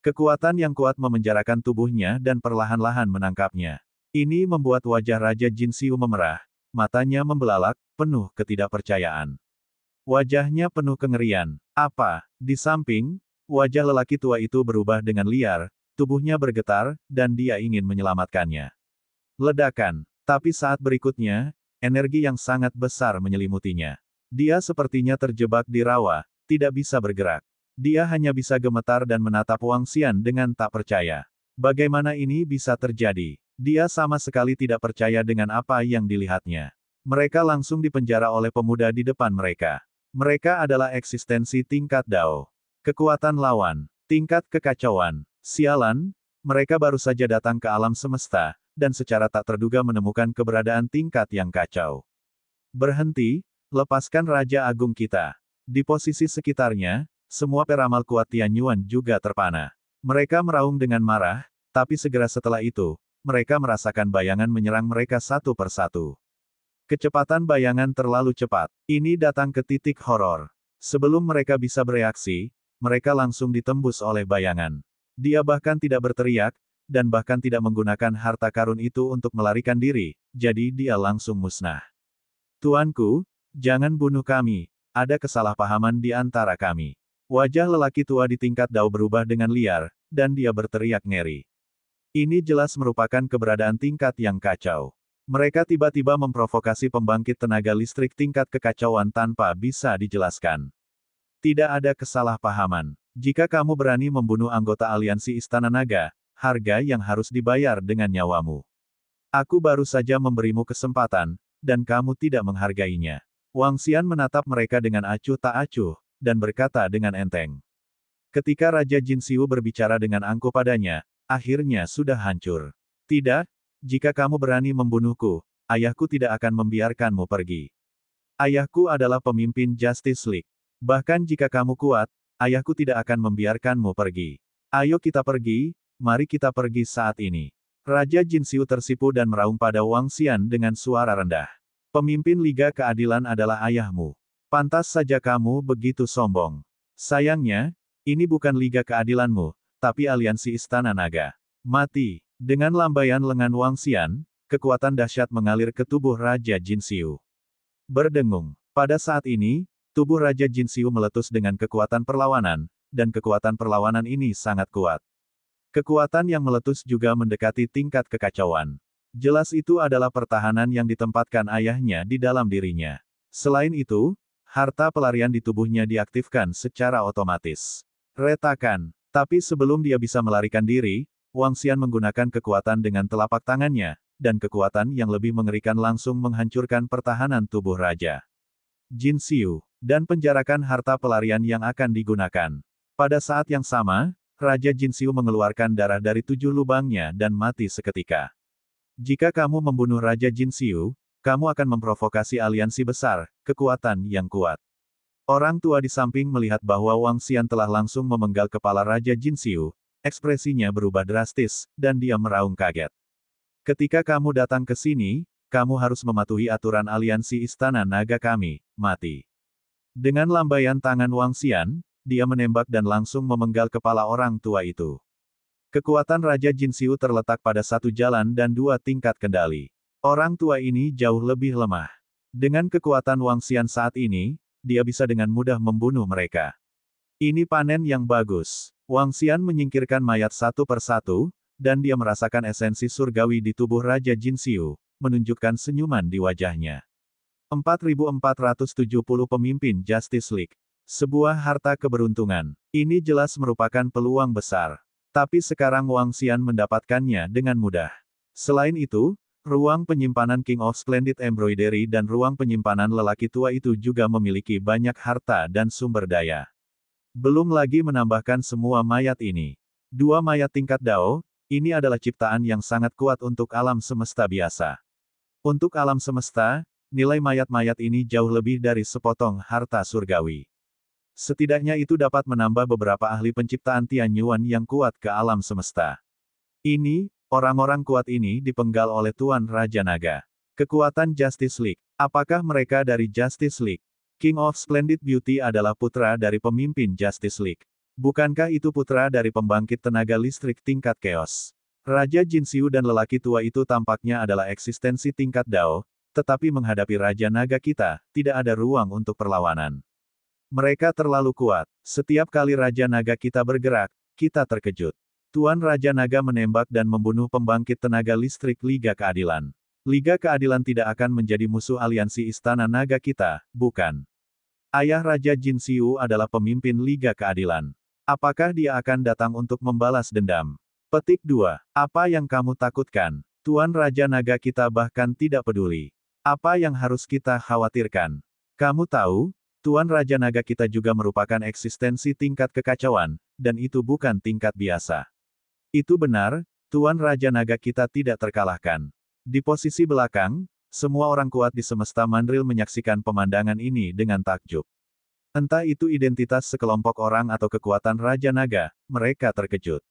Kekuatan yang kuat memenjarakan tubuhnya dan perlahan-lahan menangkapnya. Ini membuat wajah Raja Jinxiu memerah, matanya membelalak, penuh ketidakpercayaan. Wajahnya penuh kengerian. Apa? Di samping, wajah lelaki tua itu berubah dengan liar, tubuhnya bergetar, dan dia ingin menyelamatkannya. Ledakan. Tapi saat berikutnya, energi yang sangat besar menyelimutinya. Dia sepertinya terjebak di rawa, tidak bisa bergerak. Dia hanya bisa gemetar dan menatap Wang Xian dengan tak percaya. Bagaimana ini bisa terjadi? Dia sama sekali tidak percaya dengan apa yang dilihatnya. Mereka langsung dipenjara oleh pemuda di depan mereka. Mereka adalah eksistensi tingkat Dao. Kekuatan lawan, tingkat kekacauan. Sialan, mereka baru saja datang ke alam semesta, dan secara tak terduga menemukan keberadaan tingkat yang kacau. Berhenti, lepaskan Raja Agung kita. Di posisi sekitarnya, semua peramal kuat Tianyuan juga terpana. Mereka meraung dengan marah, tapi segera setelah itu, mereka merasakan bayangan menyerang mereka satu persatu. Kecepatan bayangan terlalu cepat. Ini datang ke titik horor. Sebelum mereka bisa bereaksi, mereka langsung ditembus oleh bayangan. Dia bahkan tidak berteriak, dan bahkan tidak menggunakan harta karun itu untuk melarikan diri, jadi dia langsung musnah. Tuanku, Jangan bunuh kami. Ada kesalahpahaman di antara kami. Wajah lelaki tua di tingkat Dao berubah dengan liar, dan dia berteriak ngeri. Ini jelas merupakan keberadaan tingkat yang kacau. Mereka tiba-tiba memprovokasi pembangkit tenaga listrik tingkat kekacauan tanpa bisa dijelaskan. Tidak ada kesalahpahaman. Jika kamu berani membunuh anggota aliansi Istana Naga, harga yang harus dibayar dengan nyawamu. Aku baru saja memberimu kesempatan, dan kamu tidak menghargainya. Wang Xian menatap mereka dengan acuh tak acuh, dan berkata dengan enteng. Ketika Raja Jin Xiu berbicara dengan angkuh padanya, akhirnya sudah hancur. Tidak, jika kamu berani membunuhku, ayahku tidak akan membiarkanmu pergi. Ayahku adalah pemimpin Justice League. Bahkan jika kamu kuat, ayahku tidak akan membiarkanmu pergi. Ayo kita pergi, mari kita pergi saat ini. Raja Jin Xiu tersipu dan meraung pada Wang Xian dengan suara rendah. Pemimpin Liga Keadilan adalah ayahmu. Pantas saja kamu begitu sombong. Sayangnya, ini bukan Liga Keadilanmu, tapi aliansi Istana Naga. Mati. Dengan lambaian lengan Wang Xian, kekuatan dahsyat mengalir ke tubuh Raja Jin Xiu. Berdengung. Pada saat ini, tubuh Raja Jin Xiu meletus dengan kekuatan perlawanan, dan kekuatan perlawanan ini sangat kuat. Kekuatan yang meletus juga mendekati tingkat kekacauan. Jelas itu adalah pertahanan yang ditempatkan ayahnya di dalam dirinya. Selain itu, harta pelarian di tubuhnya diaktifkan secara otomatis. Retakan. Tapi sebelum dia bisa melarikan diri, Wang Xian menggunakan kekuatan dengan telapak tangannya, dan kekuatan yang lebih mengerikan langsung menghancurkan pertahanan tubuh Raja Jin Xiu, dan penjarakan harta pelarian yang akan digunakan. Pada saat yang sama, Raja Jin Xiu mengeluarkan darah dari 7 lubangnya dan mati seketika. Jika kamu membunuh Raja Jin Xiu, kamu akan memprovokasi aliansi besar, kekuatan yang kuat. Orang tua di samping melihat bahwa Wang Xian telah langsung memenggal kepala Raja Jin Xiu, ekspresinya berubah drastis, dan dia meraung kaget. Ketika kamu datang ke sini, kamu harus mematuhi aturan aliansi Istana Naga kami, mati. Dengan lambaian tangan Wang Xian, dia menembak dan langsung memenggal kepala orang tua itu. Kekuatan Raja Jin Xiu terletak pada satu jalan dan 2 tingkat kendali. Orang tua ini jauh lebih lemah. Dengan kekuatan Wang Xian saat ini, dia bisa dengan mudah membunuh mereka. Ini panen yang bagus. Wang Xian menyingkirkan mayat satu persatu, dan dia merasakan esensi surgawi di tubuh Raja Jin Xiu, menunjukkan senyuman di wajahnya. 4470 pemimpin Justice League. Sebuah harta keberuntungan. Ini jelas merupakan peluang besar. Tapi sekarang Wang Xian mendapatkannya dengan mudah. Selain itu, ruang penyimpanan King of Splendid Embroidery dan ruang penyimpanan lelaki tua itu juga memiliki banyak harta dan sumber daya. Belum lagi menambahkan semua mayat ini. 2 mayat tingkat Dao, ini adalah ciptaan yang sangat kuat untuk alam semesta biasa. Untuk alam semesta, nilai mayat-mayat ini jauh lebih dari sepotong harta surgawi. Setidaknya itu dapat menambah beberapa ahli penciptaan Tianyuan yang kuat ke alam semesta. Ini, orang-orang kuat ini dipenggal oleh Tuan Raja Naga. Kekuatan Justice League. Apakah mereka dari Justice League? King of Splendid Beauty adalah putra dari pemimpin Justice League. Bukankah itu putra dari pembangkit tenaga listrik tingkat Chaos? Raja Jin Xiu dan lelaki tua itu tampaknya adalah eksistensi tingkat Dao, tetapi menghadapi Raja Naga kita, tidak ada ruang untuk perlawanan. Mereka terlalu kuat. Setiap kali Raja Naga kita bergerak, kita terkejut. Tuan Raja Naga menembak dan membunuh pembangkit tenaga listrik Liga Keadilan. Liga Keadilan tidak akan menjadi musuh aliansi Istana Naga kita, bukan? Ayah Raja Jin Xiu adalah pemimpin Liga Keadilan. Apakah dia akan datang untuk membalas dendam? Petik 2. Apa yang kamu takutkan? Tuan Raja Naga kita bahkan tidak peduli. Apa yang harus kita khawatirkan? Kamu tahu, Tuan Raja Naga kita juga merupakan eksistensi tingkat kekacauan, dan itu bukan tingkat biasa. Itu benar, Tuan Raja Naga kita tidak terkalahkan. Di posisi belakang, semua orang kuat di semesta Mandril menyaksikan pemandangan ini dengan takjub. Entah itu identitas sekelompok orang atau kekuatan Raja Naga, mereka terkejut.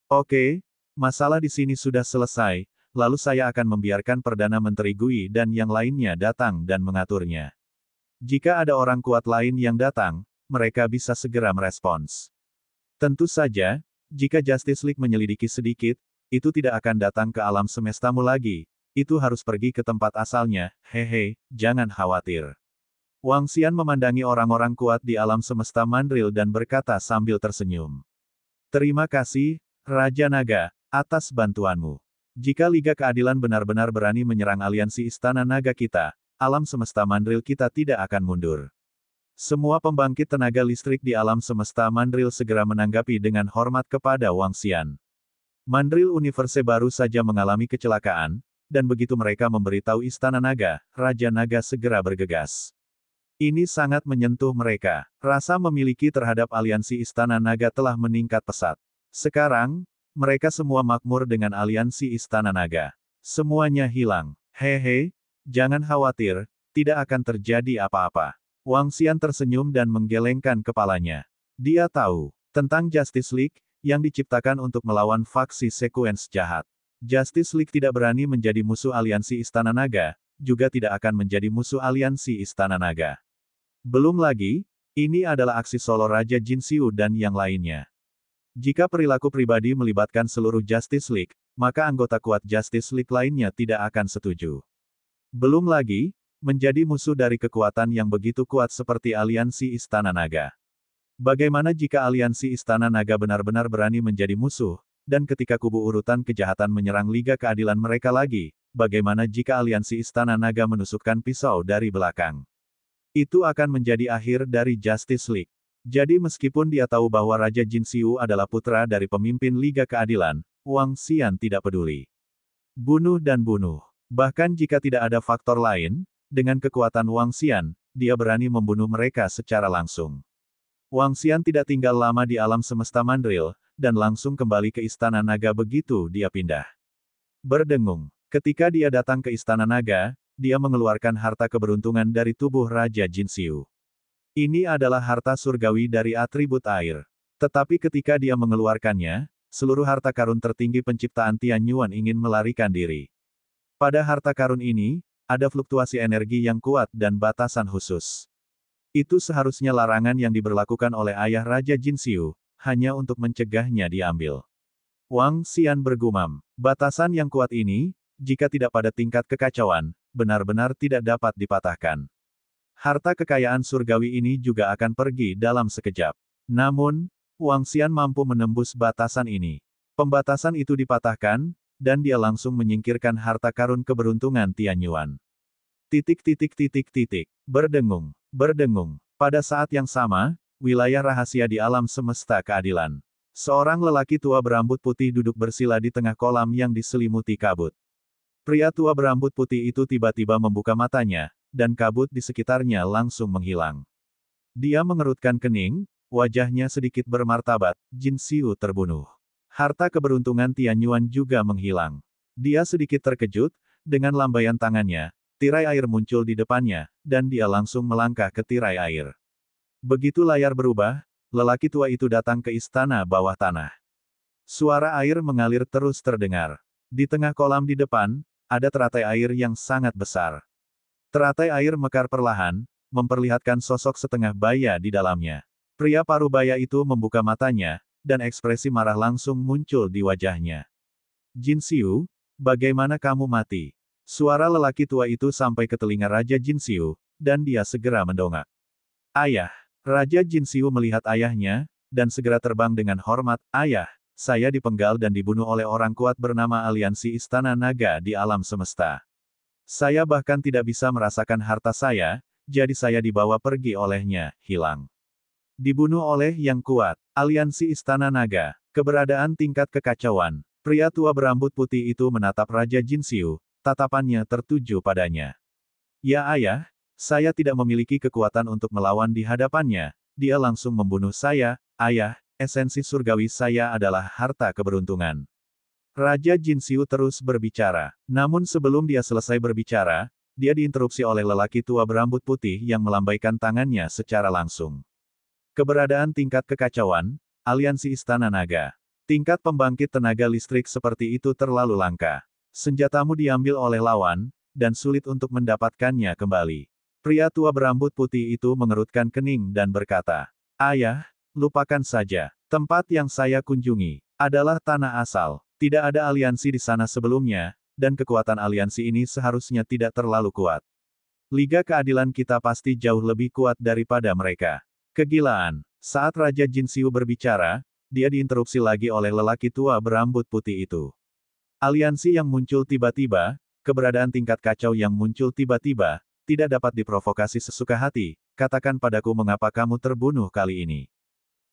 Oke, masalah di sini sudah selesai, lalu saya akan membiarkan Perdana Menteri Gui dan yang lainnya datang dan mengaturnya. Jika ada orang kuat lain yang datang, mereka bisa segera merespons. Tentu saja, jika Justice League menyelidiki sedikit, itu tidak akan datang ke alam semestamu lagi. Itu harus pergi ke tempat asalnya, hehe, jangan khawatir. Wang Xian memandangi orang-orang kuat di alam semesta mandril dan berkata sambil tersenyum. Terima kasih, Raja Naga, atas bantuanmu. Jika Liga Keadilan benar-benar berani menyerang aliansi Istana Naga kita, alam semesta mandril kita tidak akan mundur. Semua pembangkit tenaga listrik di alam semesta mandril segera menanggapi dengan hormat kepada Wang Xian. Mandril Universe baru saja mengalami kecelakaan, dan begitu mereka memberitahu Istana Naga, Raja Naga segera bergegas. Ini sangat menyentuh mereka. Rasa memiliki terhadap aliansi Istana Naga telah meningkat pesat. Sekarang, mereka semua makmur dengan aliansi Istana Naga. Semuanya hilang. Hehe, jangan khawatir, tidak akan terjadi apa-apa. Wang Xian tersenyum dan menggelengkan kepalanya. Dia tahu tentang Justice League, yang diciptakan untuk melawan faksi sekuens jahat. Justice League tidak berani menjadi musuh aliansi Istana Naga, juga tidak akan menjadi musuh aliansi Istana Naga. Belum lagi, ini adalah aksi solo Raja Jin Xiu dan yang lainnya. Jika perilaku pribadi melibatkan seluruh Justice League, maka anggota kuat Justice League lainnya tidak akan setuju. Belum lagi, menjadi musuh dari kekuatan yang begitu kuat seperti aliansi Istana Naga. Bagaimana jika aliansi Istana Naga benar-benar berani menjadi musuh, dan ketika kubu urutan kejahatan menyerang Liga Keadilan mereka lagi, bagaimana jika aliansi Istana Naga menusukkan pisau dari belakang? Itu akan menjadi akhir dari Justice League. Jadi meskipun dia tahu bahwa Raja Jin Xiu adalah putra dari pemimpin Liga Keadilan, Wang Xian tidak peduli. Bunuh dan bunuh. Bahkan jika tidak ada faktor lain, dengan kekuatan Wang Xian, dia berani membunuh mereka secara langsung. Wang Xian tidak tinggal lama di alam semesta mandril, dan langsung kembali ke Istana Naga begitu dia pindah. Berdengung. Ketika dia datang ke Istana Naga, dia mengeluarkan harta keberuntungan dari tubuh Raja Jin Xiu. Ini adalah harta surgawi dari atribut air. Tetapi ketika dia mengeluarkannya, seluruh harta karun tertinggi penciptaan Tian Yuan ingin melarikan diri. Pada harta karun ini, ada fluktuasi energi yang kuat dan batasan khusus. Itu seharusnya larangan yang diberlakukan oleh ayah Raja Jin Xiu, hanya untuk mencegahnya diambil. Wang Xian bergumam, batasan yang kuat ini, jika tidak pada tingkat kekacauan, benar-benar tidak dapat dipatahkan. Harta kekayaan surgawi ini juga akan pergi dalam sekejap. Namun, Wang Xian mampu menembus batasan ini. Pembatasan itu dipatahkan, dan dia langsung menyingkirkan harta karun keberuntungan Tian Yuan. Berdengung. Berdengung. Pada saat yang sama, wilayah rahasia di alam semesta keadilan. Seorang lelaki tua berambut putih duduk bersila di tengah kolam yang diselimuti kabut. Pria tua berambut putih itu tiba-tiba membuka matanya, dan kabut di sekitarnya langsung menghilang. Dia mengerutkan kening, wajahnya sedikit bermartabat, Jin Xiu terbunuh. Harta keberuntungan Tian Yuan juga menghilang. Dia sedikit terkejut, dengan lambaian tangannya, tirai air muncul di depannya, dan dia langsung melangkah ke tirai air. Begitu layar berubah, lelaki tua itu datang ke istana bawah tanah. Suara air mengalir terus terdengar. Di tengah kolam di depan, ada teratai air yang sangat besar. Teratai air mekar perlahan, memperlihatkan sosok setengah baya di dalamnya. Pria parubaya itu membuka matanya, dan ekspresi marah langsung muncul di wajahnya. Jin Xiu, bagaimana kamu mati? Suara lelaki tua itu sampai ke telinga Raja Jin Xiu, dan dia segera mendongak. Ayah! Raja Jin Xiu melihat ayahnya, dan segera terbang dengan hormat, Ayah, saya dipenggal dan dibunuh oleh orang kuat bernama Aliansi Istana Naga di alam semesta. Saya bahkan tidak bisa merasakan harta saya, jadi saya dibawa pergi olehnya, hilang. Dibunuh oleh yang kuat, aliansi Istana Naga, keberadaan tingkat kekacauan. Pria tua berambut putih itu menatap Raja Jin Xiu, tatapannya tertuju padanya. Ya ayah, saya tidak memiliki kekuatan untuk melawan di hadapannya, dia langsung membunuh saya, ayah, esensi surgawi saya adalah harta keberuntungan. Raja Jin Xiu terus berbicara, namun sebelum dia selesai berbicara, dia diinterupsi oleh lelaki tua berambut putih yang melambaikan tangannya secara langsung. Keberadaan tingkat kekacauan, aliansi Istana Naga. Tingkat pembangkit tenaga listrik seperti itu terlalu langka. Senjatamu diambil oleh lawan, dan sulit untuk mendapatkannya kembali. Pria tua berambut putih itu mengerutkan kening dan berkata, Ayah, lupakan saja. Tempat yang saya kunjungi adalah tanah asal. Tidak ada aliansi di sana sebelumnya, dan kekuatan aliansi ini seharusnya tidak terlalu kuat. Liga keadilan kita pasti jauh lebih kuat daripada mereka. Kegilaan. Saat Raja Jinxiu berbicara, dia diinterupsi lagi oleh lelaki tua berambut putih itu. Aliansi yang muncul tiba-tiba, keberadaan tingkat kacau yang muncul tiba-tiba, tidak dapat diprovokasi sesuka hati. Katakan padaku mengapa kamu terbunuh kali ini.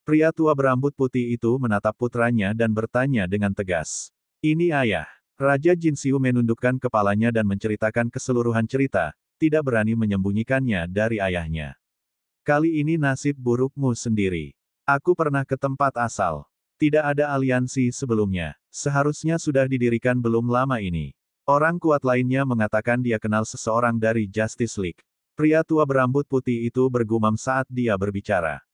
Pria tua berambut putih itu menatap putranya dan bertanya dengan tegas. Ini ayah. Raja Jinxiu menundukkan kepalanya dan menceritakan keseluruhan cerita, tidak berani menyembunyikannya dari ayahnya. Kali ini nasib burukmu sendiri. Aku pernah ke tempat asal. Tidak ada aliansi sebelumnya. Seharusnya sudah didirikan belum lama ini. Orang kuat lainnya mengatakan dia kenal seseorang dari Justice League. Pria tua berambut putih itu bergumam saat dia berbicara.